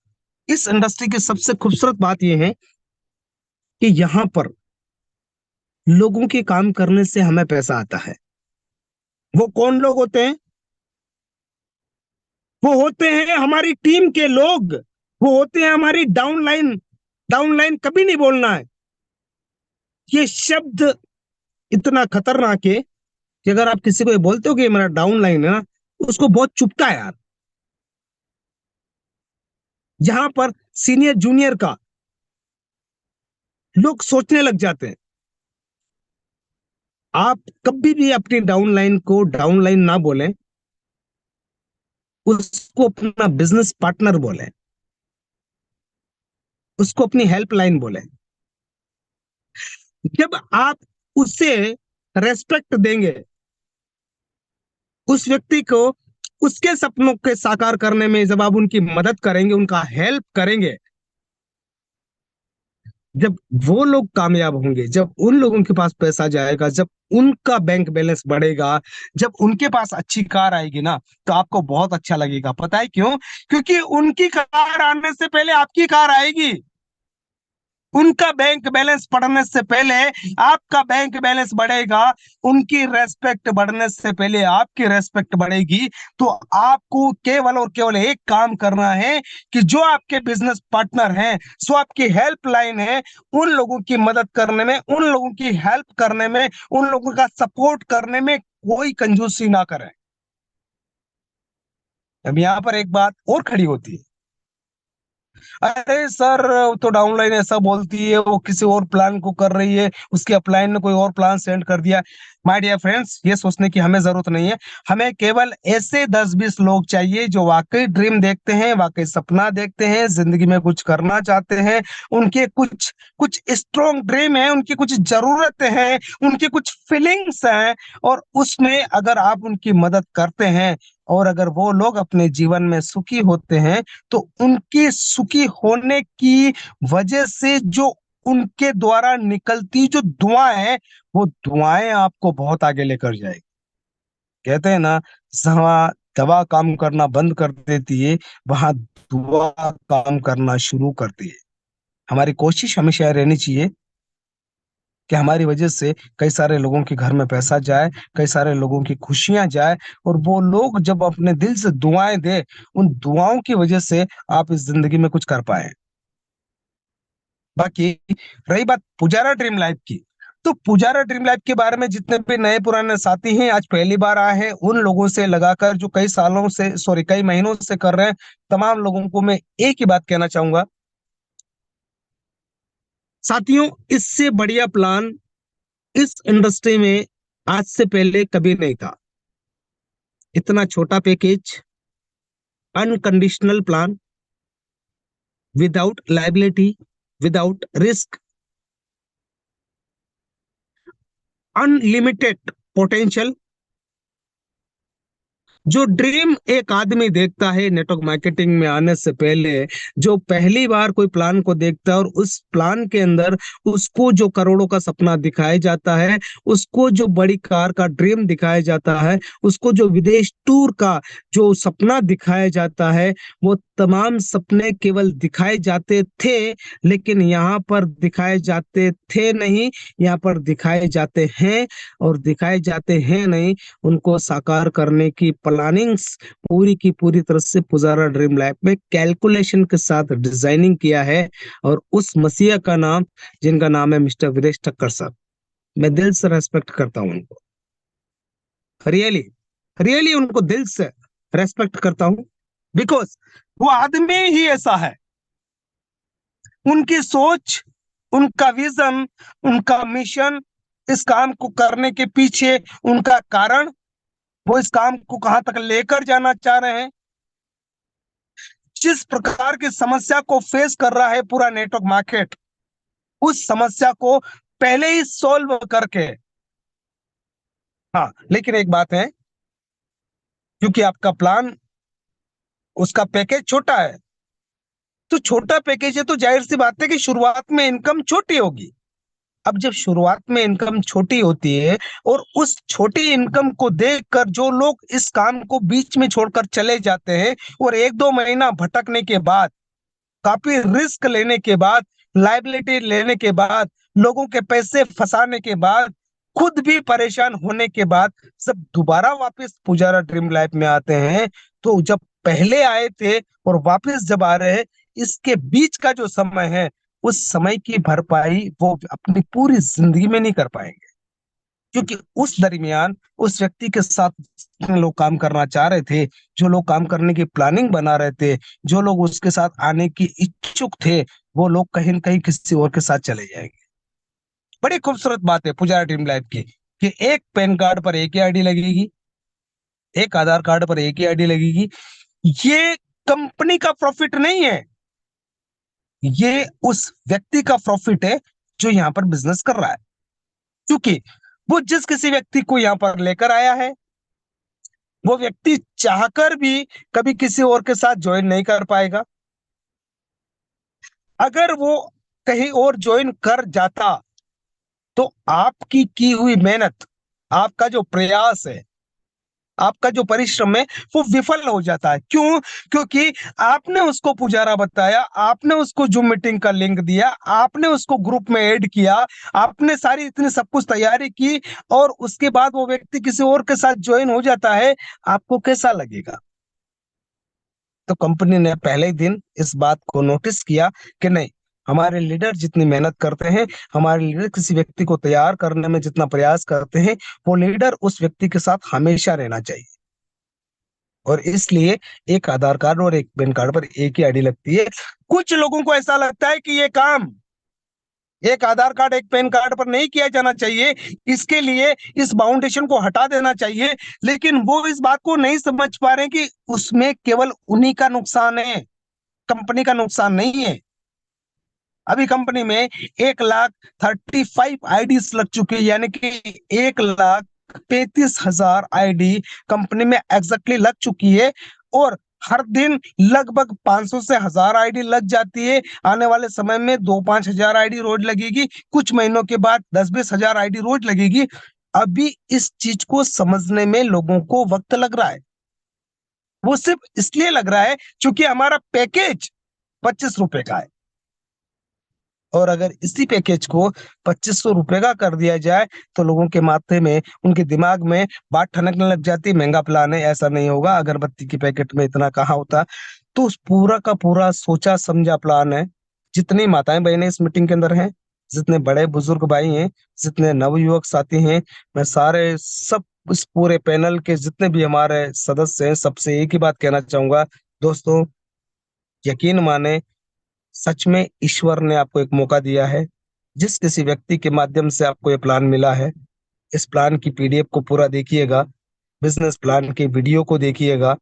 इस इंडस्ट्री की सबसे खूबसूरत बात यह है कि यहां पर लोगों के काम करने से हमें पैसा आता है। वो कौन लोग होते हैं? वो होते हैं हमारी टीम के लोग, वो होते हैं हमारी डाउनलाइन। डाउनलाइन कभी नहीं बोलना है, ये शब्द इतना खतरनाक है कि अगर आप किसी को ये बोलते हो कि ये मेरा डाउनलाइन है ना, उसको बहुत चुभता है यार। जहां पर सीनियर जूनियर का लोग सोचने लग जाते हैं। आप कभी भी अपनी डाउनलाइन को डाउनलाइन ना बोलें, उसको अपना बिजनेस पार्टनर बोलें, उसको अपनी हेल्पलाइन बोलें। जब आप उसे रेस्पेक्ट देंगे, उस व्यक्ति को उसके सपनों के साकार करने में जब आप उनकी मदद करेंगे, उनका हेल्प करेंगे, जब वो लोग कामयाब होंगे, जब उन लोगों के पास पैसा जाएगा, जब उनका बैंक बैलेंस बढ़ेगा, जब उनके पास अच्छी कार आएगी ना, तो आपको बहुत अच्छा लगेगा। पता है क्यों? क्योंकि उनकी कार आने से पहले आपकी कार आएगी। उनका बैंक बैलेंस बढ़ने से पहले आपका बैंक बैलेंस बढ़ेगा। उनकी रेस्पेक्ट बढ़ने से पहले आपकी रेस्पेक्ट बढ़ेगी। तो आपको केवल और केवल एक काम करना है कि जो आपके बिजनेस पार्टनर हैं, जो आपकी हेल्पलाइन है, उन लोगों की मदद करने में, उन लोगों की हेल्प करने में, उन लोगों का सपोर्ट करने में कोई कंजूसी ना करें। अब यहां पर एक बात और खड़ी होती है, अरे सर वो तो डाउनलाइन ऐसा बोलती है, वो किसी और प्लान को कर रही है, उसके अपलाइन ने कोई और प्लान सेंड कर दिया। माय डियर फ्रेंड्स, ये सोचने की हमें जरूरत नहीं है। हमें केवल ऐसे 10-20 लोग चाहिए जो वाकई ड्रीम देखते हैं, वाकई सपना देखते हैं, जिंदगी में कुछ करना चाहते हैं। उनके कुछ कुछ स्ट्रॉन्ग ड्रीम है, उनकी कुछ जरूरतें हैं, उनकी कुछ फीलिंग्स हैं, और उसमें अगर आप उनकी मदद करते हैं और अगर वो लोग अपने जीवन में सुखी होते हैं, तो उनके सुखी होने की वजह से जो उनके द्वारा निकलती जो दुआएं हैं, वो दुआएं आपको बहुत आगे लेकर जाएगी। कहते हैं ना, जहां दवा काम करना बंद कर देती है, वहां दुआ काम करना शुरू करती है। हमारी कोशिश हमेशा यह रहनी चाहिए कि हमारी वजह से कई सारे लोगों के घर में पैसा जाए, कई सारे लोगों की खुशियां जाए, और वो लोग जब अपने दिल से दुआएं दे, उन दुआओं की वजह से आप इस जिंदगी में कुछ कर पाए। बाकी रही बात पुजारा ड्रीम लाइफ की, तो पुजारा ड्रीम लाइफ के बारे में जितने भी नए पुराने साथी हैं, आज पहली बार आए हैं, उन लोगों से लगाकर जो कई सालों से, सॉरी, कई महीनों से कर रहे हैं, तमाम लोगों को मैं एक ही बात कहना चाहूंगा, साथियों, इससे बढ़िया प्लान इस इंडस्ट्री में आज से पहले कभी नहीं था। इतना छोटा package, unconditional plan, without liability, without risk, unlimited potential. जो ड्रीम एक आदमी देखता है नेटवर्क मार्केटिंग में आने से पहले, जो पहली बार कोई प्लान को देखता है और उस प्लान के अंदर उसको जो करोड़ों का सपना दिखाया जाता है, उसको जो बड़ी कार का ड्रीम दिखाया जाता है, उसको जो विदेश टूर का जो सपना दिखाया जाता है, वो तमाम सपने केवल दिखाए जाते थे, लेकिन यहाँ पर दिखाए जाते थे नहीं, यहाँ पर दिखाए जाते हैं, और दिखाए जाते हैं नहीं, उनको साकार करने की प्लानिंग्स पूरी की पूरी तरह से पुजारा ड्रीम लैब में कैलकुलेशन के साथ डिजाइनिंग किया है। और उस मसीहा का नाम, जिनका नाम है मिस्टर विदेश ठक्कर साहब, मैं दिल से रेस्पेक्ट करता हूं उनको, रियली रियली उनको दिल से रेस्पेक्ट करता हूं, बिकॉज वो आदमी ही ऐसा है। उनकी सोच, उनका विजन, उनका मिशन, इस काम को करने के पीछे उनका कारण, वो इस काम को कहां तक लेकर जाना चाह रहे हैं, जिस प्रकार की समस्या को फेस कर रहा है पूरा नेटवर्क मार्केट, उस समस्या को पहले ही सॉल्व करके। हाँ, लेकिन एक बात है, क्योंकि आपका प्लान, उसका पैकेज छोटा है, तो छोटा पैकेज है तो जाहिर सी बात है कि शुरुआत में इनकम छोटी होगी। अब जब शुरुआत में इनकम छोटी होती है, और उस छोटी इनकम को देखकर जो लोग इस काम को बीच में छोड़कर चले जाते हैं, और 1-2 महीना भटकने के बाद, काफी रिस्क लेने के बाद, लाइबिलिटी लेने के बाद, लोगों के पैसे फंसाने के बाद, खुद भी परेशान होने के बाद, जब दोबारा वापस पुजारा ड्रीम लाइफ में आते हैं, तो जब पहले आए थे और वापस जब आ रहे हैं, इसके बीच का जो समय है, उस समय की भरपाई वो अपनी पूरी जिंदगी में नहीं कर पाएंगे। क्योंकि उस दरमियान उस व्यक्ति के साथ जितने लोग काम करना चाह रहे थे, जो लोग काम करने की प्लानिंग बना रहे थे, जो लोग उसके साथ आने की इच्छुक थे, वो लोग कहीं न कहीं किसी और के साथ चले जाएंगे। बड़ी खूबसूरत बात है पुजारा ड्रीम लाइफ की कि एक पैन कार्ड पर एक ही आईडी लगेगी, एक आधार कार्ड पर एक ही आईडी लगेगी। ये कंपनी का प्रॉफिट नहीं है, ये उस व्यक्ति का प्रॉफिट है जो यहाँ पर बिजनेस कर रहा है, क्योंकि वो जिस किसी व्यक्ति को यहाँ पर लेकर आया है, वो व्यक्ति चाहकर भी कभी किसी और के साथ ज्वाइन नहीं कर पाएगा। अगर वो कहीं और ज्वाइन कर जाता तो आपकी की हुई मेहनत, आपका जो प्रयास है, आपका जो परिश्रम है, वो विफल हो जाता है। क्यों? क्योंकि आपने उसको पुजारा बताया, आपने उसको जूम मीटिंग का लिंक दिया, आपने उसको ग्रुप में ऐड किया, आपने सारी इतनी सब कुछ तैयारी की, और उसके बाद वो व्यक्ति किसी और के साथ ज्वाइन हो जाता है, आपको कैसा लगेगा? तो कंपनी ने पहले ही दिन इस बात को नोटिस किया कि नहीं, हमारे लीडर जितनी मेहनत करते हैं, हमारे लीडर किसी व्यक्ति को तैयार करने में जितना प्रयास करते हैं, वो लीडर उस व्यक्ति के साथ हमेशा रहना चाहिए। और इसलिए एक आधार कार्ड और एक पैन कार्ड पर एक ही आईडी लगती है। कुछ लोगों को ऐसा लगता है कि ये काम एक आधार कार्ड एक पैन कार्ड पर नहीं किया जाना चाहिए, इसके लिए इस बाउंडेशन को हटा देना चाहिए, लेकिन वो इस बात को नहीं समझ पा रहे कि उसमें केवल उन्हीं का नुकसान है, कंपनी का नुकसान नहीं है। अभी कंपनी में 1,35,000 आईडीज लग चुकी है, यानी कि 1,35,000 आईडी कंपनी में एग्जैक्टली लग चुकी है, और हर दिन लगभग 500 से 1,000 आईडी लग जाती है। आने वाले समय में 2-5 हजार आईडी रोज लगेगी, कुछ महीनों के बाद 10-20 हजार आईडी रोज लगेगी। अभी इस चीज को समझने में लोगों को वक्त लग रहा है। वो सिर्फ इसलिए लग रहा है क्योंकि हमारा पैकेज 25 रुपए का है, और अगर इसी पैकेज को 2500 रुपए का कर दिया जाए तो लोगों के माथे में, उनके दिमाग में बात ठनकने लग जाती, महंगा प्लान है, ऐसा नहीं होगा, अगरबत्ती की पैकेट में इतना कहाँ होता। तो उस पूरा का पूरा सोचा समझा प्लान है। जितनी माताएं बहनें इस मीटिंग के अंदर हैं, जितने बड़े बुजुर्ग भाई हैं, जितने नवयुवक साथी हैं, मैं सारे सब इस पूरे पैनल के जितने भी हमारे सदस्य हैं, सबसे एक ही बात कहना चाहूंगा, दोस्तों, यकीन माने, सच में ईश्वर ने आपको एक मौका दिया है। जिस किसी व्यक्ति के माध्यम से आपको ये प्लान मिला है, इस प्लान की पीडीएफ को पूरा देखिएगा, बिजनेस प्लान के वीडियो को देखिएगा,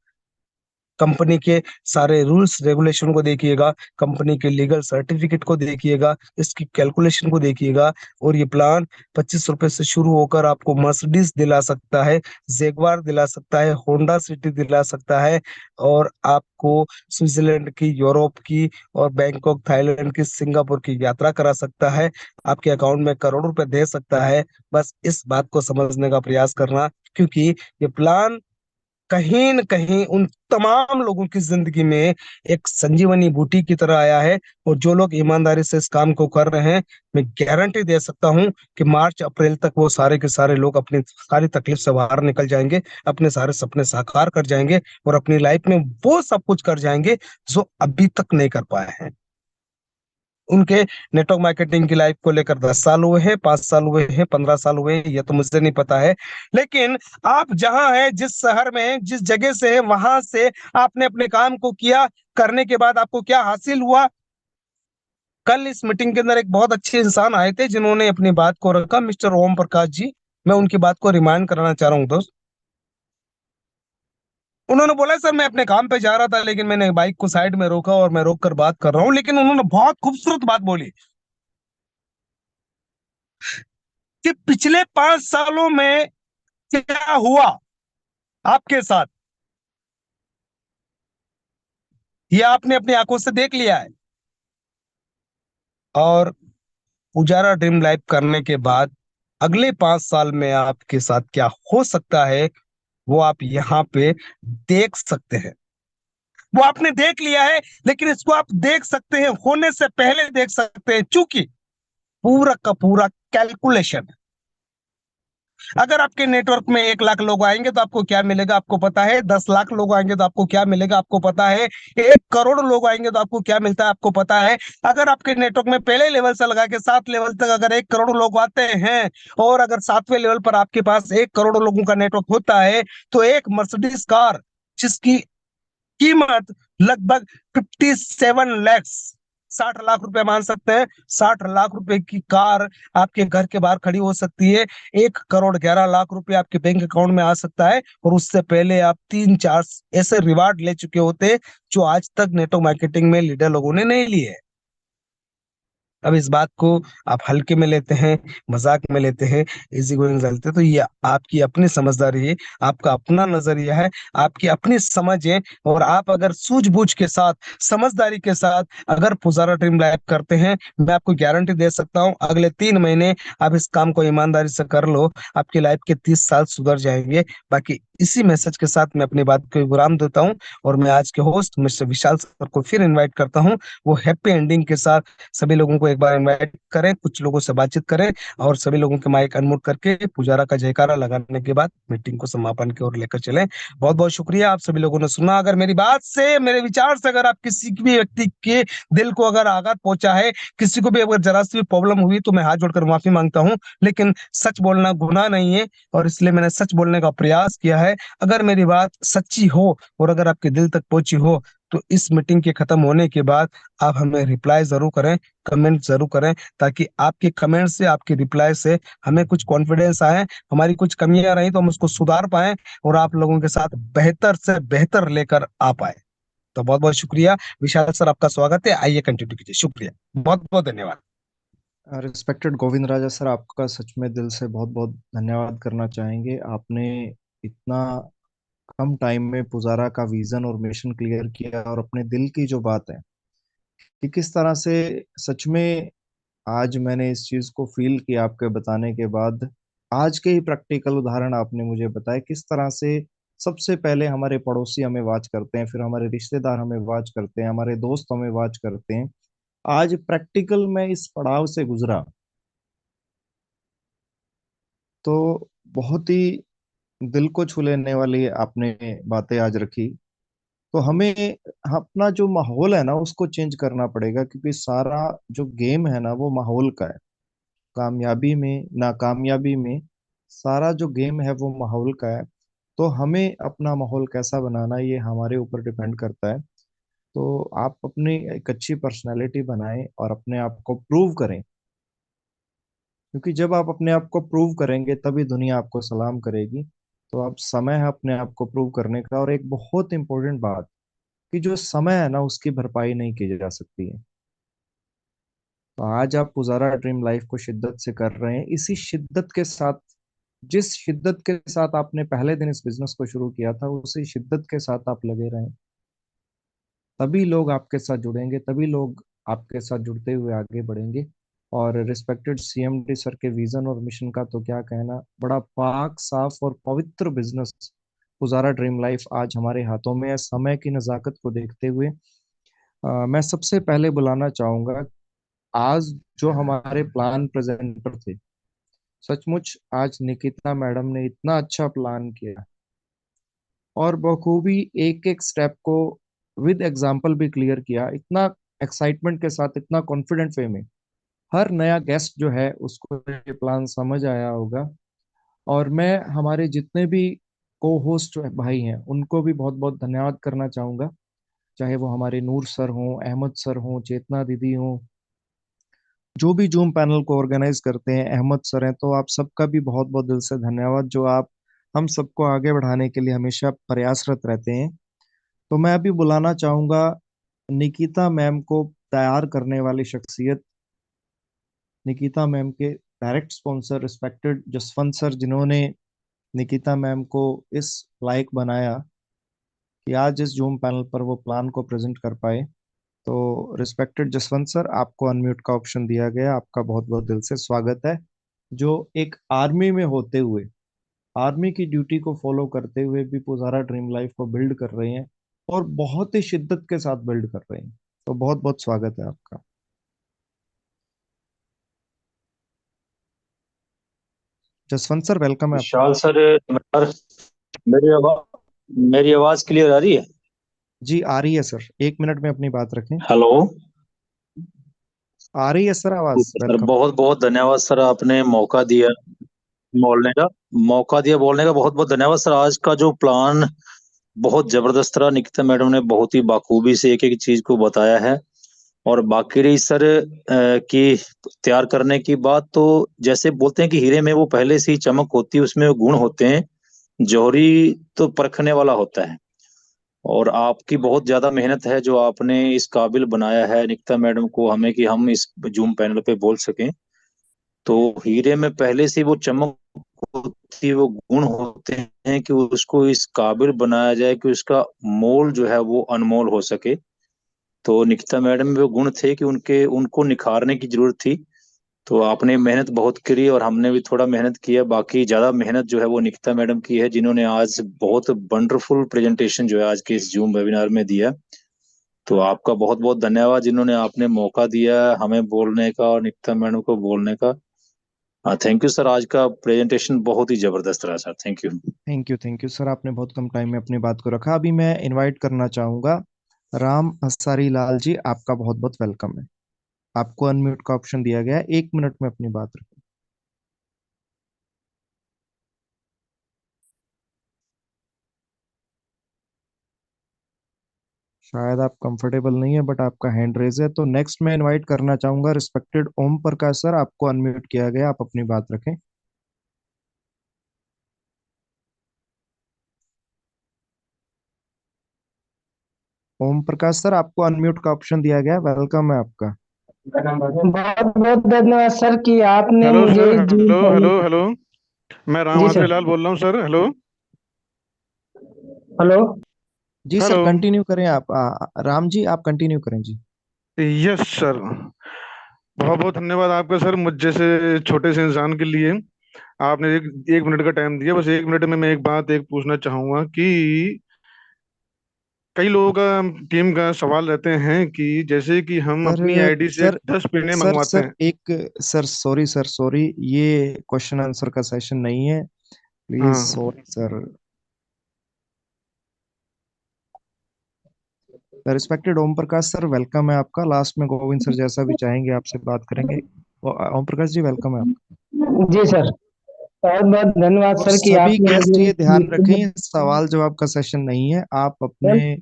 कंपनी के सारे रूल्स रेगुलेशन को देखिएगा, कंपनी के लीगल सर्टिफिकेट को देखिएगा, इसकी कैलकुलेशन को देखिएगा। और ये प्लान 25 रुपए से शुरू होकर आपको मर्सिडीज दिला सकता है, जैगवार दिला सकता है, होंडा सिटी दिला सकता है, और आपको स्विट्जरलैंड की, यूरोप की, और बैंकॉक, थाईलैंड की, सिंगापुर की यात्रा करा सकता है, आपके अकाउंट में करोड़ों रुपए दे सकता है। बस इस बात को समझने का प्रयास करना, क्योंकि ये प्लान कहीं न कहीं उन तमाम लोगों की जिंदगी में एक संजीवनी बूटी की तरह आया है। और जो लोग ईमानदारी से इस काम को कर रहे हैं, मैं गारंटी दे सकता हूं कि मार्च अप्रैल तक वो सारे के सारे लोग अपनी सारी तकलीफ से बाहर निकल जाएंगे, अपने सारे सपने साकार कर जाएंगे, और अपनी लाइफ में वो सब कुछ कर जाएंगे जो अभी तक नहीं कर पाए हैं। उनके नेटवर्क मार्केटिंग की लाइफ को लेकर 10 साल हुए हैं, 5 साल हुए हैं, 15 साल हुए हैं, ये तो मुझे नहीं पता है। लेकिन आप जहां हैं, जिस शहर में हैं, जिस जगह से हैं, वहां से आपने अपने काम को किया, करने के बाद आपको क्या हासिल हुआ? कल इस मीटिंग के अंदर एक बहुत अच्छे इंसान आए थे जिन्होंने अपनी बात को रखा, मिस्टर ओम प्रकाश जी। मैं उनकी बात को रिमाइंड कराना चाह रहा हूँ दोस्त। उन्होंने बोला, सर मैं अपने काम पे जा रहा था, लेकिन मैंने बाइक को साइड में रोका और मैं रोक कर बात कर रहा हूँ। लेकिन उन्होंने बहुत खूबसूरत बात बोली कि पिछले 5 सालों में क्या हुआ आपके साथ, ये आपने अपनी आंखों से देख लिया है। और उजारा ड्रीम लाइफ करने के बाद अगले 5 साल में आपके साथ क्या हो सकता है, वो आप यहाँ पे देख सकते हैं। वो आपने देख लिया है, लेकिन इसको आप देख सकते हैं, होने से पहले देख सकते हैं, क्योंकि पूरा का पूरा कैलकुलेशन है। अगर आपके नेटवर्क में 1 लाख लोग आएंगे तो आपको क्या मिलेगा आपको पता है, 10 लाख लोग आएंगे तो आपको क्या मिलेगा आपको पता है, 1 करोड़ लोग आएंगे तो आपको क्या मिलता है आपको पता है। अगर आपके नेटवर्क में पहले लेवल से लगा के 7 लेवल तक अगर 1 करोड़ लोग आते हैं, और अगर 7वें लेवल पर आपके पास 1 करोड़ लोगों का नेटवर्क होता है, तो एक मर्सिडीज कार जिसकी कीमत लगभग 57 लाख 60 लाख रुपए मान सकते हैं। 60 लाख रुपए की कार आपके घर के बाहर खड़ी हो सकती है। 1 करोड़ 11 लाख रुपए आपके बैंक अकाउंट में आ सकता है, और उससे पहले आप 3-4 ऐसे रिवार्ड ले चुके होते जो आज तक नेटवर्क मार्केटिंग में लीडर लोगों ने नहीं लिए। अब इस बात को आप हल्के में लेते हैं, मजाक में लेते हैं, इजी गोइंग चलते हैं, तो ये आपकी अपनी समझदारी है, आपका अपना नजरिया है, आपकी अपनी समझ है। और आप अगर सूझबूझ के साथ, समझदारी के साथ अगर पुजारा ड्रीम लाइफ करते हैं, मैं आपको गारंटी दे सकता हूँ अगले 3 महीने आप इस काम को ईमानदारी से कर लो, आपकी लाइफ के 30 साल सुधर जाएंगे। बाकी इसी मैसेज के साथ मैं अपनी बात को विराम देता हूँ, और मैं आज के होस्ट मिस्टर विशाल सर को फिर इन्वाइट करता हूँ, वो हैप्पी एंडिंग के साथ सभी लोगों को एक बार इनवाइट करें, कुछ लोगों से बातचीत करें, और सभी लोगों के माइक अनम्यूट करके पुजारा का जयकारा लगाने के बाद मीटिंग को समापन की ओर लेकर चलें। बहुत बहुत शुक्रिया, आप सभी लोगों ने सुना। अगर मेरी बात से, मेरे विचार से अगर आप किसी भी व्यक्ति के दिल को अगर आघात पहुंचा है, किसी को भी अगर जरा सी भी प्रॉब्लम हुई, तो मैं हाथ जोड़कर माफी मांगता हूं। लेकिन सच बोलना गुनाह नहीं है, और इसलिए मैंने सच बोलने का प्रयास किया है। अगर मेरी बात सच्ची हो और अगर आपके दिल तक पहुंची हो, तो इस मीटिंग के खत्म होने के बाद आप हमें रिप्लाई जरूर करें, कमेंट जरूर करें, ताकि आपके कमेंट से, आपके रिप्लाई से हमें कुछ कॉन्फिडेंस आए, हमारी कुछ कमियां रही तो हम उसको सुधार पाए, और आप लोगों के साथ बेहतर से बेहतर लेकर आ पाए। तो बहुत बहुत शुक्रिया विशाल सर, आपका स्वागत है। आइए कंटिन्यू कीजिए। शुक्रिया, बहुत बहुत धन्यवाद। रिस्पेक्टेड गोविंद राजा सर, आपका सच में दिल से बहुत बहुत धन्यवाद करना चाहेंगे। आपने इतना कम टाइम में पुजारा का विजन और मिशन क्लियर किया, और अपने दिल की जो बात है कि किस तरह से, सच में आज मैंने इस चीज को फील किया आपके बताने के बाद। आज के ही प्रैक्टिकल उदाहरण आपने मुझे बताया किस तरह से सबसे पहले हमारे पड़ोसी हमें वाच करते हैं, फिर हमारे रिश्तेदार हमें वाच करते हैं, हमारे दोस्त हमें वाच करते हैं। आज प्रैक्टिकल में इस पड़ाव से गुजरा, तो बहुत ही दिल को छू लेने वाली आपने बातें आज रखी। तो हमें अपना जो माहौल है ना उसको चेंज करना पड़ेगा, क्योंकि सारा जो गेम है ना वो माहौल का है। कामयाबी में नाकामयाबी में सारा जो गेम है वो माहौल का है। तो हमें अपना माहौल कैसा बनाना ये हमारे ऊपर डिपेंड करता है। तो आप अपनी एक अच्छी पर्सनालिटी बनाएं और अपने आप को प्रूव करें, क्योंकि जब आप अपने आप को प्रूव करेंगे तभी दुनिया आपको सलाम करेगी। तो अब समय है अपने आप को प्रूव करने का। और एक बहुत इंपॉर्टेंट बात, कि जो समय है ना उसकी भरपाई नहीं की जा सकती है। तो आज आप पुजारा ड्रीम लाइफ को शिद्दत से कर रहे हैं, इसी शिद्दत के साथ, जिस शिद्दत के साथ आपने पहले दिन इस बिजनेस को शुरू किया था, उसी शिद्दत के साथ आप लगे रहें। तभी लोग आपके साथ जुड़ेंगे, तभी लोग आपके साथ जुड़ते हुए आगे बढ़ेंगे। और रिस्पेक्टेड सीएमडी सर के विजन और मिशन का तो क्या कहना, बड़ा पाक साफ और पवित्र बिजनेस पुजारा ड्रीम लाइफ आज हमारे हाथों में है। समय की नज़ाकत को देखते हुए मैं सबसे पहले बुलाना चाहूंगा, आज जो हमारे प्लान प्रेजेंटर थे, सचमुच आज निकिता मैडम ने इतना अच्छा प्लान किया, और बखूबी एक एक स्टेप को विद एग्जाम्पल भी क्लियर किया, इतना एक्साइटमेंट के साथ, इतना कॉन्फिडेंट वे में। हर नया गेस्ट जो है उसको ये प्लान समझ आया होगा। और मैं हमारे जितने भी को होस्ट भाई हैं उनको भी बहुत बहुत धन्यवाद करना चाहूंगा, चाहे वो हमारे नूर सर हों, अहमद सर हों, चेतना दीदी हों, जो भी जूम पैनल को ऑर्गेनाइज करते हैं, अहमद सर हैं। तो आप सबका भी बहुत बहुत दिल से धन्यवाद, जो आप हम सबको आगे बढ़ाने के लिए हमेशा प्रयासरत रहते हैं। तो मैं अभी बुलाना चाहूंगा निकिता मैम को, तैयार करने वाली शख्सियत, निकिता मैम के direct sponsor respected Jaswant sir, जिन्होंने निकिता मैम को इस लायक बनाया कि आज इस जूम पैनल पर वो प्लान को प्रेजेंट कर पाए। तो रिस्पेक्टेड जसवंत सर, आपको अनम्यूट का ऑप्शन दिया गया, आपका बहुत बहुत दिल से स्वागत है। जो एक आर्मी में होते हुए, आर्मी की ड्यूटी को फॉलो करते हुए भी पुजारा ड्रीम लाइफ को बिल्ड कर रहे हैं, और बहुत ही शिद्दत के साथ बिल्ड कर रहे हैं। तो बहुत बहुत स्वागत है आपका। जसवंत सर, वेलकम है आपका। विशाल सर, नमस्कार। मेरी आवाज मेरी आवाज क्लियर आ रही है? जी आ रही है सर, 1 मिनट में अपनी बात रखें। हेलो। आ रही है सर आवाज, ठीक है सर, वेलकम। बहुत बहुत धन्यवाद सर, आपने मौका दिया बोलने का बहुत बहुत धन्यवाद सर। आज का जो प्लान बहुत जबरदस्त रहा, निकिता मैडम ने बहुत ही बाखूबी से एक एक चीज को बताया है। और बाकी रही सर की तैयार करने की बात, तो जैसे बोलते हैं कि हीरे में वो पहले से ही चमक होती है, उसमें वो गुण होते हैं। जौहरी तो परखने वाला होता है। और आपकी बहुत ज्यादा मेहनत है जो आपने इस काबिल बनाया है निकिता मैडम को हमें, कि हम इस जूम पैनल पे बोल सकें। तो हीरे में पहले से वो चमक होती, वो गुण होते हैं कि उसको इस काबिल बनाया जाए कि उसका मोल जो है वो अनमोल हो सके। तो निकिता मैडम में वो गुण थे कि उनके उनको निखारने की जरूरत थी। तो आपने मेहनत बहुत करी और हमने भी थोड़ा मेहनत किया, बाकी ज्यादा मेहनत जो है वो निकिता मैडम की है, जिन्होंने आज बहुत वंडरफुल प्रेजेंटेशन जो है आज के इस जूम वेबिनार में दिया। तो आपका बहुत बहुत धन्यवाद, जिन्होंने आपने मौका दिया हमें बोलने का और निकिता मैडम को बोलने का। थैंक यू सर, आज का प्रेजेंटेशन बहुत ही जबरदस्त रहा sir, thank you. Thank you sir, आपने बहुत कम टाइम में अपनी बात को रखा। अभी मैं इनवाइट करना चाहूंगा राम हसारी लाल जी, आपका बहुत बहुत वेलकम है। आपको अनम्यूट का ऑप्शन दिया गया है, 1 मिनट में अपनी बात रखें। शायद आप कंफर्टेबल नहीं है, बट आपका हैंड रेज है। तो नेक्स्ट मैं इनवाइट करना चाहूंगा रिस्पेक्टेड ओम प्रकाश सर, आपको अनम्यूट किया गया, आप अपनी बात रखें। ओम प्रकाश सर, आपको अनम्यूट का ऑप्शन दिया गया, वेलकम है आपका। बहुत बहुत धन्यवाद सर कि आपने हेलो मुझे सर, इस zoom hello call. Hello hello. मैं राम जी आत्रे सर। लाल बोल रहा हूँ सर, हेलो हेलो। जी सर, हेलो। कंटिन्यू करें आप। राम जी, आप कंटिन्यू करें जी। यस सर, बहुत बहुत धन्यवाद आपका सर, मुझ जैसे छोटे से इंसान के लिए आपने एक मिनट का टाइम दिया। बस 1 मिनट में मैं एक बात पूछना चाहूंगा कि कई लोगों का, टीम का सवाल रहते हैं कि जैसे कि हम सर अपनी आईडी से सर 10 पेने सर मंगवाते सर हैं। एक सर, सॉरी सर, सॉरी, ये क्वेश्चन आंसर का सेशन नहीं है, प्लीज हाँ, sorry sir. Respected Om Prakash sir, welcome है आपका। लास्ट में गोविंद सर जैसा भी चाहेंगे आपसे बात करेंगे। ओम प्रकाश जी, वेलकम है आपका। जी सर, बहुत बहुत धन्यवाद और सर कि सभी आपने गेस्ट मुझे ये इस ध्यान मीटिंग रखें, में। ये सवाल जवाब का सेशन नहीं है, आप अपने।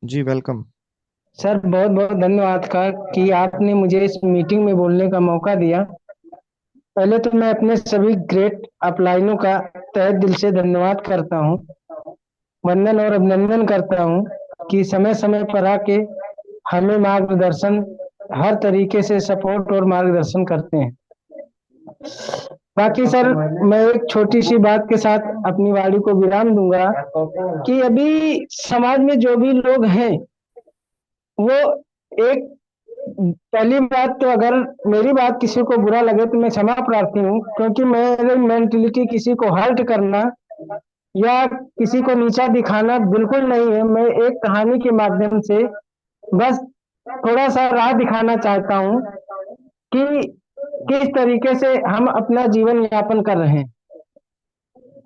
जी वेलकम। सर बहुत बहुत धन्यवाद का कि आपने मुझे इस मीटिंग में बोलने का मौका दिया। पहले तो मैं अपने सभी ग्रेट अपलाइनों का तहे दिल से धन्यवाद करता हूँ, वंदन और अभिनंदन करता हूँ कि समय समय पर आके हमें मार्गदर्शन, हर तरीके से सपोर्ट और मार्गदर्शन करते हैं। बाकी सर, मैं एक छोटी सी बात के साथ अपनी वाणी को विराम दूंगा कि अभी समाज में जो भी लोग हैं वो एक, पहली बात तो अगर मेरी बात किसी को बुरा लगे तो मैं क्षमा प्रार्थी हूँ, क्योंकि मेरी मेंटलिटी किसी को हर्ट करना या किसी को नीचा दिखाना बिल्कुल नहीं है। मैं एक कहानी के माध्यम से बस थोड़ा सा राह दिखाना चाहता हूँ कि किस तरीके से हम अपना जीवन यापन कर रहे हैं।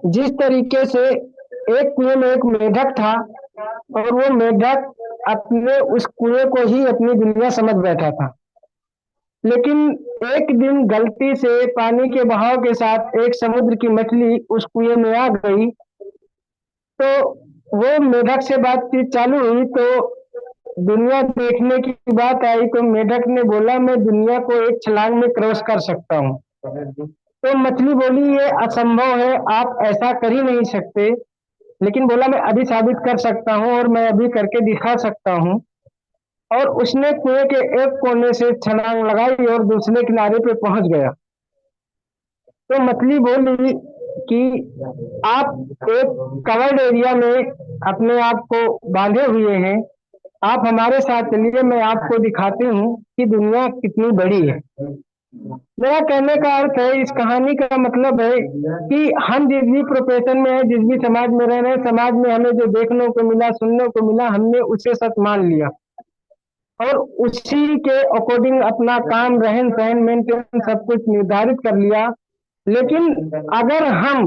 जिस तरीके से एक कुएं में एक मेढक था और वो मेढक अपने उस कुएं को ही अपनी दुनिया समझ बैठा था, लेकिन एक दिन गलती से पानी के बहाव के साथ एक समुद्र की मछली उस कुएं में आ गई। तो वो मेढक से बातचीत चालू हुई, तो दुनिया देखने की बात आई तो मेढक ने बोला मैं दुनिया को एक छलांग में क्रॉस कर सकता हूँ। तो मछली बोली ये असंभव है, आप ऐसा कर ही नहीं सकते। लेकिन बोला मैं अभी साबित कर सकता हूँ और मैं अभी करके दिखा सकता हूँ। और उसने कुएं के एक कोने से छलांग लगाई और दूसरे किनारे पे पहुंच गया। तो मछली बोली कि आप एक कवर्ड एरिया में अपने आप को बांधे हुए हैं, आप हमारे साथ चलिए, मैं आपको दिखाती हूँ कि दुनिया कितनी बड़ी है। मेरा कहने का अर्थ है, इस कहानी का मतलब है कि हम जिस भी प्रोफेशन में है, जिस भी समाज में रह रहे हैं, समाज में हमें जो देखने को मिला, सुनने को मिला, हमने उसे सच मान लिया और उसी के अकॉर्डिंग अपना काम, रहन सहन, मेंटेन सब कुछ निर्धारित कर लिया। लेकिन अगर हम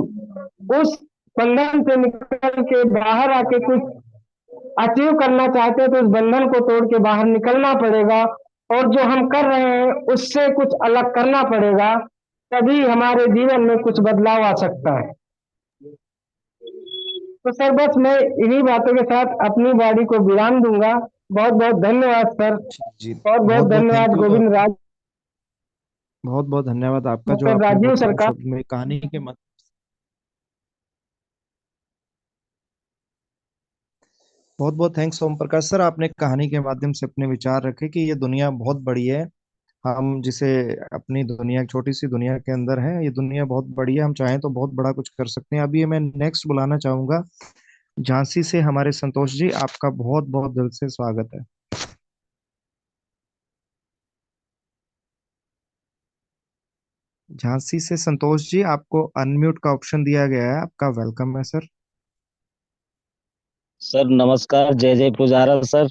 उस बंधन से निकल के बाहर आके कुछ अचीव करना चाहते हैं तो उस बंधन को तोड़ के बाहर निकलना पड़ेगा और जो हम कर रहे हैं उससे कुछ अलग करना पड़ेगा, तभी हमारे जीवन में कुछ बदलाव आ सकता है। तो सर बस मैं इन्हीं बातों के साथ अपनी वाणी को विराम दूंगा। बहुत बहुत धन्यवाद सर। जी, बहुत बहुत बहुत बहुत धन्यवाद थैंक यू। गोविंद राज, बहुत बहुत धन्यवाद आपका जो डॉक्टर आपने राजीव बहुत सर कम का। शब्द में कहानी के मत बहुत बहुत थैंक्स ओम प्रकाश सर, आपने कहानी के माध्यम से अपने विचार रखे कि ये दुनिया बहुत बड़ी है। हम जिसे अपनी दुनिया, छोटी सी दुनिया के अंदर हैं, ये दुनिया बहुत बड़ी है, हम चाहें तो बहुत बड़ा कुछ कर सकते हैं। अभी मैं नेक्स्ट बुलाना चाहूंगा झांसी से हमारे संतोष जी, आपका बहुत बहुत दिल से स्वागत है। झांसी से संतोष जी, आपको अनम्यूट का ऑप्शन दिया गया है, आपका वेलकम है सर। सर नमस्कार, जय जय पुजारा सर।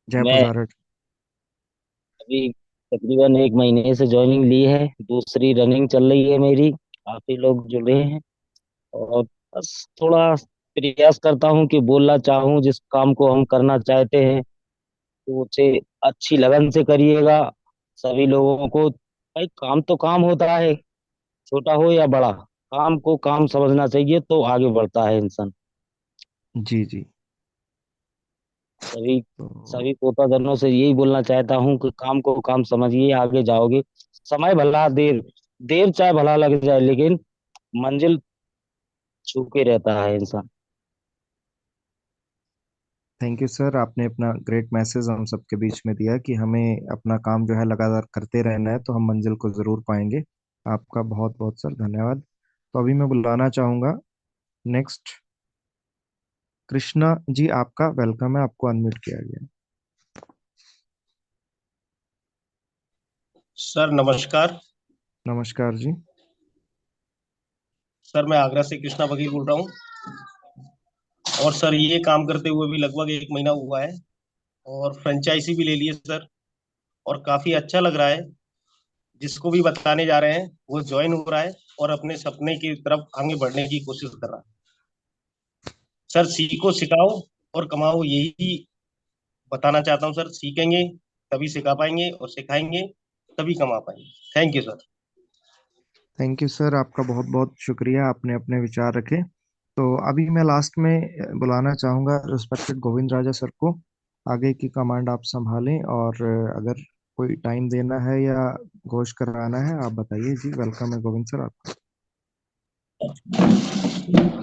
जय मैं पुजारट। अभी तकरीबन 1 महीने से ज्वाइनिंग ली है, दूसरी रनिंग चल रही है मेरी। काफी लोग जुड़े हैं और बस थोड़ा प्रयास करता हूँ कि बोलना चाहूँ, जिस काम को हम करना चाहते हैं तो उसे अच्छी लगन से करिएगा। सभी लोगों को भाई, काम तो काम होता है, छोटा हो या बड़ा, काम को काम समझना चाहिए तो आगे बढ़ता है इंसान। जी जी। सभी तो सभी कोटाधनों से यही बोलना चाहता हूँ कि काम को काम समझिए, आगे जाओगे। समय भला देर देर चाहे भला लग जाए, लेकिन मंजिल छू के रहता है इंसान। थैंक यू सर, आपने अपना ग्रेट मैसेज हम सबके बीच में दिया कि हमें अपना काम जो है लगातार करते रहना है, तो हम मंजिल को जरूर पाएंगे। आपका बहुत बहुत सर धन्यवाद। तो अभी मैं बुलाना चाहूंगा नेक्स्ट कृष्णा जी, आपका वेलकम है, आपको अनम्यूट किया गया है। सर नमस्कार। नमस्कार जी। सर मैं आगरा से कृष्णा बघेल बोल रहा हूँ, और सर ये काम करते हुए भी लगभग 1 महीना हुआ है, और फ्रेंचाइजी भी ले ली है सर, और काफी अच्छा लग रहा है। जिसको भी बताने जा रहे हैं वो ज्वाइन हो रहा है और अपने सपने की तरफ आगे बढ़ने की कोशिश कर रहा है। सर सीखो, सिखाओ और कमाओ, यही बताना चाहता हूँ सर। सीखेंगे तभी सिखा पाएंगे, और सिखाएंगे तभी कमा पाएंगे। Thank you sir. Thank you sir, आपका बहुत बहुत शुक्रिया, आपने अपने विचार रखे। तो अभी मैं लास्ट में बुलाना चाहूंगा रिस्पेक्टेड गोविंद राजा सर को। आगे की कमांड आप संभालें, और अगर कोई टाइम देना है या घोष कराना है आप बताइए जी। वेलकम है गोविंद सर आपका।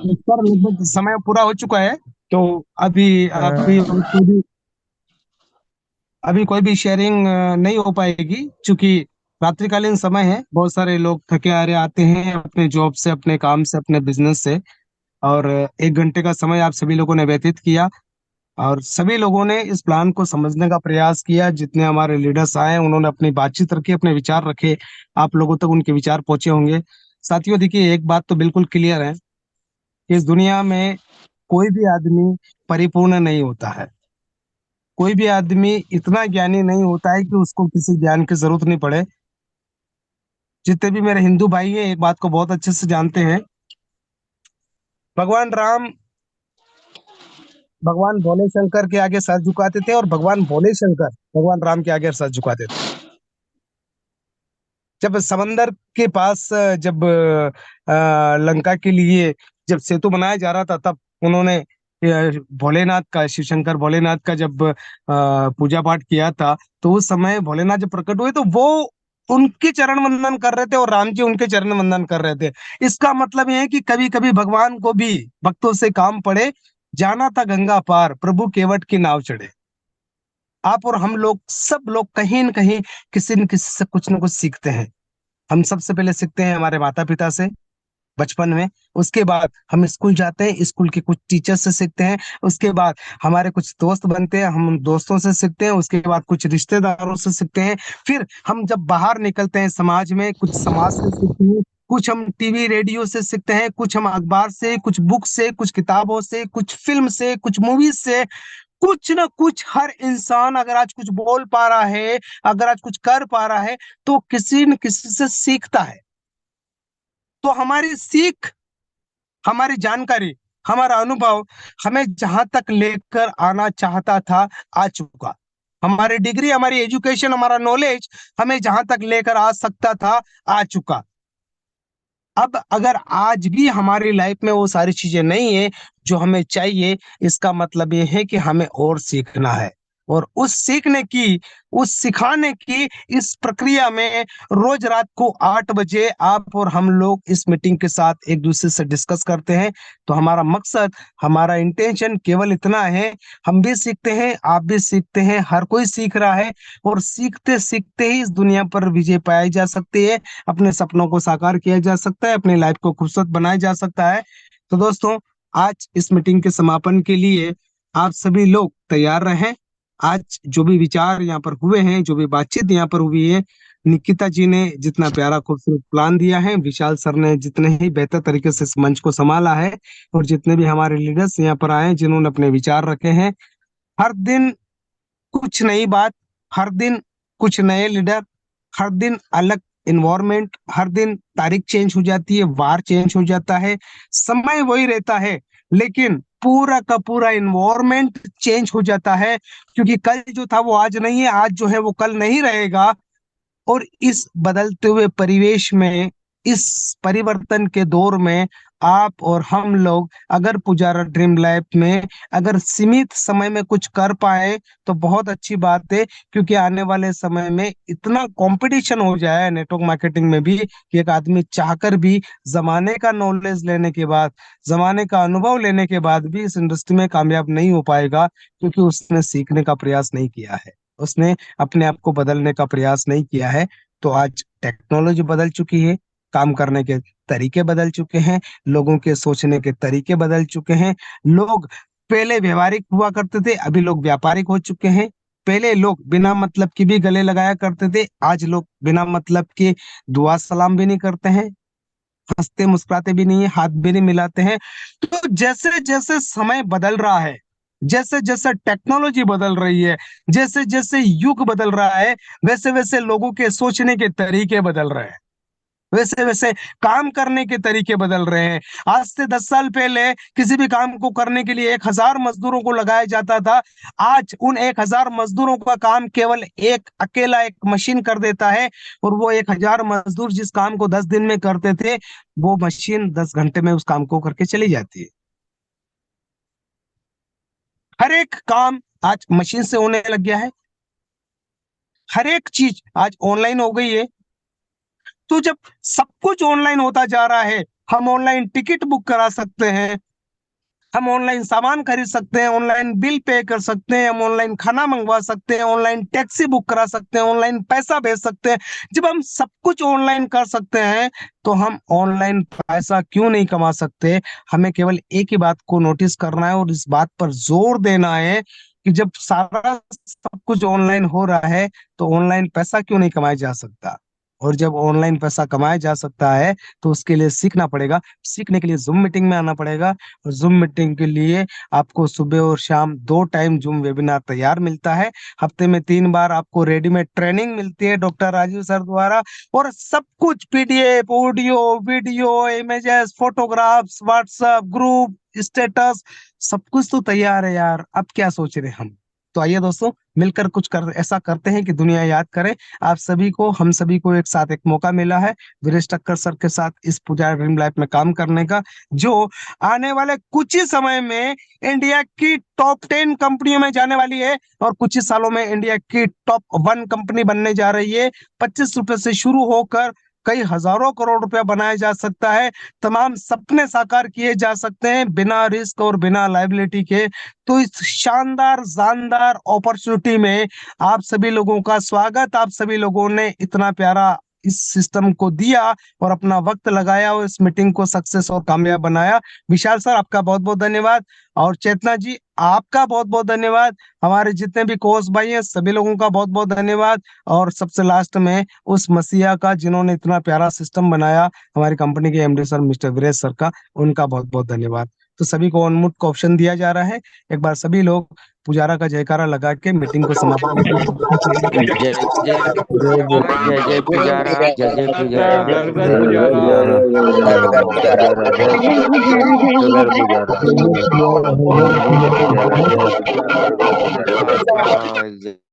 सर लगभग समय पूरा हो चुका है, तो अभी अ, अभी कोई भी शेयरिंग नहीं हो पाएगी, क्योंकि रात्रिकालीन समय है। बहुत सारे लोग थके हारे आते हैं अपने जॉब से, अपने काम से, अपने बिजनेस से, और 1 घंटे का समय आप सभी लोगों ने व्यतीत किया, और सभी लोगों ने इस प्लान को समझने का प्रयास किया। जितने हमारे लीडर्स आए उन्होंने अपनी बातचीत रखी, अपने विचार रखे, आप लोगों तक उनके विचार पहुंचे होंगे। साथियों देखिए, एक बात तो बिल्कुल क्लियर है कि इस दुनिया में कोई भी आदमी परिपूर्ण नहीं होता है। कोई भी आदमी इतना ज्ञानी नहीं होता है कि उसको किसी ज्ञान की जरूरत नहीं पड़े। जितने भी मेरे हिंदू भाई हैं एक बात को बहुत अच्छे से जानते हैं, भगवान राम भगवान भोले शंकर के आगे सर झुकाते थे, और भगवान भोले शंकर भगवान राम के आगे सर झुकाते थे। जब समंदर के पास जब लंका के लिए जब सेतु बनाया जा रहा था, तब उन्होंने भोलेनाथ का, शिव शंकर भोलेनाथ का जब पूजा पाठ किया था, तो उस समय भोलेनाथ जब प्रकट हुए तो वो उनके चरण वंदन कर रहे थे, और राम जी उनके चरण वंदन कर रहे थे। इसका मतलब यह है कि कभी कभी भगवान को भी भक्तों से काम पड़े। जाना था गंगा पार, प्रभु केवट की नाव चढ़े। आप और हम लोग, सब लोग कहीं न कहीं किसी न किसी से कुछ न कुछ सीखते हैं। हम सबसे पहले सीखते हैं हमारे माता पिता से, बचपन में। उसके बाद हम स्कूल जाते हैं, स्कूल के कुछ टीचर से सीखते हैं। उसके बाद हमारे कुछ दोस्त बनते हैं, हम उन दोस्तों से सीखते हैं। उसके बाद कुछ रिश्तेदारों से सीखते हैं। फिर हम जब बाहर निकलते हैं समाज में, कुछ समाज से सीखते हैं, कुछ हम टीवी रेडियो से सीखते हैं, कुछ हम अखबार से, कुछ बुक से, कुछ किताबों से, कुछ फिल्म से, कुछ मूवीज से। कुछ ना कुछ हर इंसान अगर आज कुछ बोल पा रहा है, अगर आज कुछ कर पा रहा है, तो किसी न किसी से सीखता है। तो हमारी सीख, हमारी जानकारी, हमारा अनुभव हमें जहां तक लेकर आना चाहता था, आ चुका। हमारी डिग्री, हमारी एजुकेशन, हमारा नॉलेज हमें जहां तक लेकर आ सकता था, आ चुका। अब अगर आज भी हमारी लाइफ में वो सारी चीजें नहीं है जो हमें चाहिए, इसका मतलब ये है कि हमें और सीखना है। और उस सीखने की, उस सिखाने की इस प्रक्रिया में रोज रात को 8 बजे आप और हम लोग इस मीटिंग के साथ एक दूसरे से डिस्कस करते हैं। तो हमारा मकसद, हमारा इंटेंशन केवल इतना है, हम भी सीखते हैं, आप भी सीखते हैं, हर कोई सीख रहा है, और सीखते सीखते ही इस दुनिया पर विजय पाई जा सकती है, अपने सपनों को साकार किया जा सकता है, अपनी लाइफ को खूबसूरत बनाया जा सकता है। तो दोस्तों, आज इस मीटिंग के समापन के लिए आप सभी लोग तैयार रहें। आज जो भी विचार यहाँ पर हुए हैं, जो भी बातचीत यहाँ पर हुई है, निकिता जी ने जितना प्यारा खूबसूरत प्लान दिया है, विशाल सर ने जितने ही बेहतर तरीके से इस मंच को संभाला है, और जितने भी हमारे लीडर्स यहाँ पर आए जिन्होंने अपने विचार रखे हैं, हर दिन कुछ नई बात, हर दिन कुछ नए लीडर, हर दिन अलग इन्वायरमेंट, हर दिन तारीख चेंज हो जाती है, वार चेंज हो जाता है, समय वही रहता है, लेकिन पूरा का पूरा इन्वायरमेंट चेंज हो जाता है, क्योंकि कल जो था वो आज नहीं है, आज जो है वो कल नहीं रहेगा। और इस बदलते हुए परिवेश में, इस परिवर्तन के दौर में, आप और हम लोग अगर पुजारा ड्रीम लाइफ में अगर सीमित समय में कुछ कर पाए तो बहुत अच्छी बात है, क्योंकि आने वाले समय में इतना कंपटीशन हो जाए नेटवर्क मार्केटिंग में भी कि एक आदमी चाहकर भी जमाने का नॉलेज लेने के बाद, जमाने का अनुभव लेने के बाद भी इस इंडस्ट्री में कामयाब नहीं हो पाएगा, क्योंकि उसने सीखने का प्रयास नहीं किया है, उसने अपने आप को बदलने का प्रयास नहीं किया है। तो आज टेक्नोलॉजी बदल चुकी है, काम करने के तरीके बदल चुके हैं, लोगों के सोचने के तरीके बदल चुके हैं। लोग पहले व्यवहारिक हुआ करते थे, अभी लोग व्यापारिक हो चुके हैं। पहले लोग बिना मतलब के भी गले लगाया करते थे, आज लोग बिना मतलब के दुआ सलाम भी नहीं करते हैं, हंसते मुस्कुराते भी नहीं है, हाथ भी नहीं मिलाते हैं। तो जैसे जैसे समय बदल रहा है, जैसे जैसे टेक्नोलॉजी बदल रही है, जैसे जैसे युग बदल रहा है, वैसे वैसे लोगों के सोचने के तरीके बदल रहे हैं, वैसे वैसे काम करने के तरीके बदल रहे हैं। आज से 10 साल पहले किसी भी काम को करने के लिए 1,000 मजदूरों को लगाया जाता था, आज उन 1,000 मजदूरों का काम केवल एक अकेला एक मशीन कर देता है, और वो 1,000 मजदूर जिस काम को 10 दिन में करते थे, वो मशीन 10 घंटे में उस काम को करके चली जाती है। हर एक काम आज मशीन से होने लग गया है, हर एक चीज आज ऑनलाइन हो गई है। तो जब सब कुछ ऑनलाइन होता जा रहा है, हम ऑनलाइन टिकट बुक करा सकते हैं, हम ऑनलाइन सामान खरीद सकते हैं, ऑनलाइन बिल पे कर सकते हैं, हम ऑनलाइन खाना मंगवा सकते हैं, ऑनलाइन टैक्सी बुक करा सकते हैं, ऑनलाइन पैसा भेज सकते हैं। जब हम सब कुछ ऑनलाइन कर सकते हैं, तो हम ऑनलाइन पैसा क्यों नहीं कमा सकते? हमें केवल एक ही बात को नोटिस करना है और इस बात पर जोर देना है कि जब सारा सब कुछ ऑनलाइन हो रहा है, तो ऑनलाइन पैसा क्यों नहीं कमाया जा सकता? और जब ऑनलाइन पैसा कमाया जा सकता है, तो उसके लिए सीखना पड़ेगा। सीखने के लिए जूम मीटिंग में आना पड़ेगा। जूम मीटिंग के लिए आपको सुबह और शाम 2 टाइम जूम वेबिनार तैयार मिलता है। हफ्ते में 3 बार आपको रेडीमेड ट्रेनिंग मिलती है डॉक्टर राजीव सर द्वारा, और सब कुछ PDF, audio, video, images, photographs, WhatsApp group, status, सब कुछ तो तैयार है यार। अब क्या सोच रहे हैं हम? तो आइए दोस्तों, मिलकर कुछ ऐसा करते हैं कि दुनिया याद करे। आप सभी को, हम सभी को एक साथ एक मौका मिला है वीरेश टक्कर सर के साथ इस पुजारा ड्रीम लाइफ में काम करने का, जो आने वाले कुछ ही समय में इंडिया की टॉप 10 कंपनियों में जाने वाली है, और कुछ ही सालों में इंडिया की टॉप 1 कंपनी बनने जा रही है। 25 रुपए से शुरू होकर कई हजारों करोड़ रुपया बनाया जा सकता है, तमाम सपने साकार किए जा सकते हैं बिना रिस्क और बिना लायबिलिटी के। तो इस शानदार जानदार अपॉर्चुनिटी में आप सभी लोगों का स्वागत। आप सभी लोगों ने इतना प्यारा इस सिस्टम को दिया और अपना वक्त लगाया और इस मीटिंग को सक्सेस और कामयाब बनाया। विशाल सर, आपका बहुत बहुत धन्यवाद, और चेतना जी आपका बहुत बहुत धन्यवाद। हमारे जितने भी कोच भाई हैं सभी लोगों का बहुत बहुत धन्यवाद, और सबसे लास्ट में उस मसीहा का जिन्होंने इतना प्यारा सिस्टम बनाया, हमारी कंपनी के MD sir mister Viresh sir का, उनका बहुत बहुत धन्यवाद। तो सभी को अनम्यूट का ऑप्शन दिया जा रहा है। एक बार सभी लोग पुजारा का जयकारा लगा के मीटिंग को समाप्त जय जय जय जय पुजारा, जय जय पुजारा, जय जय पुजारा। जय पुजारा, जय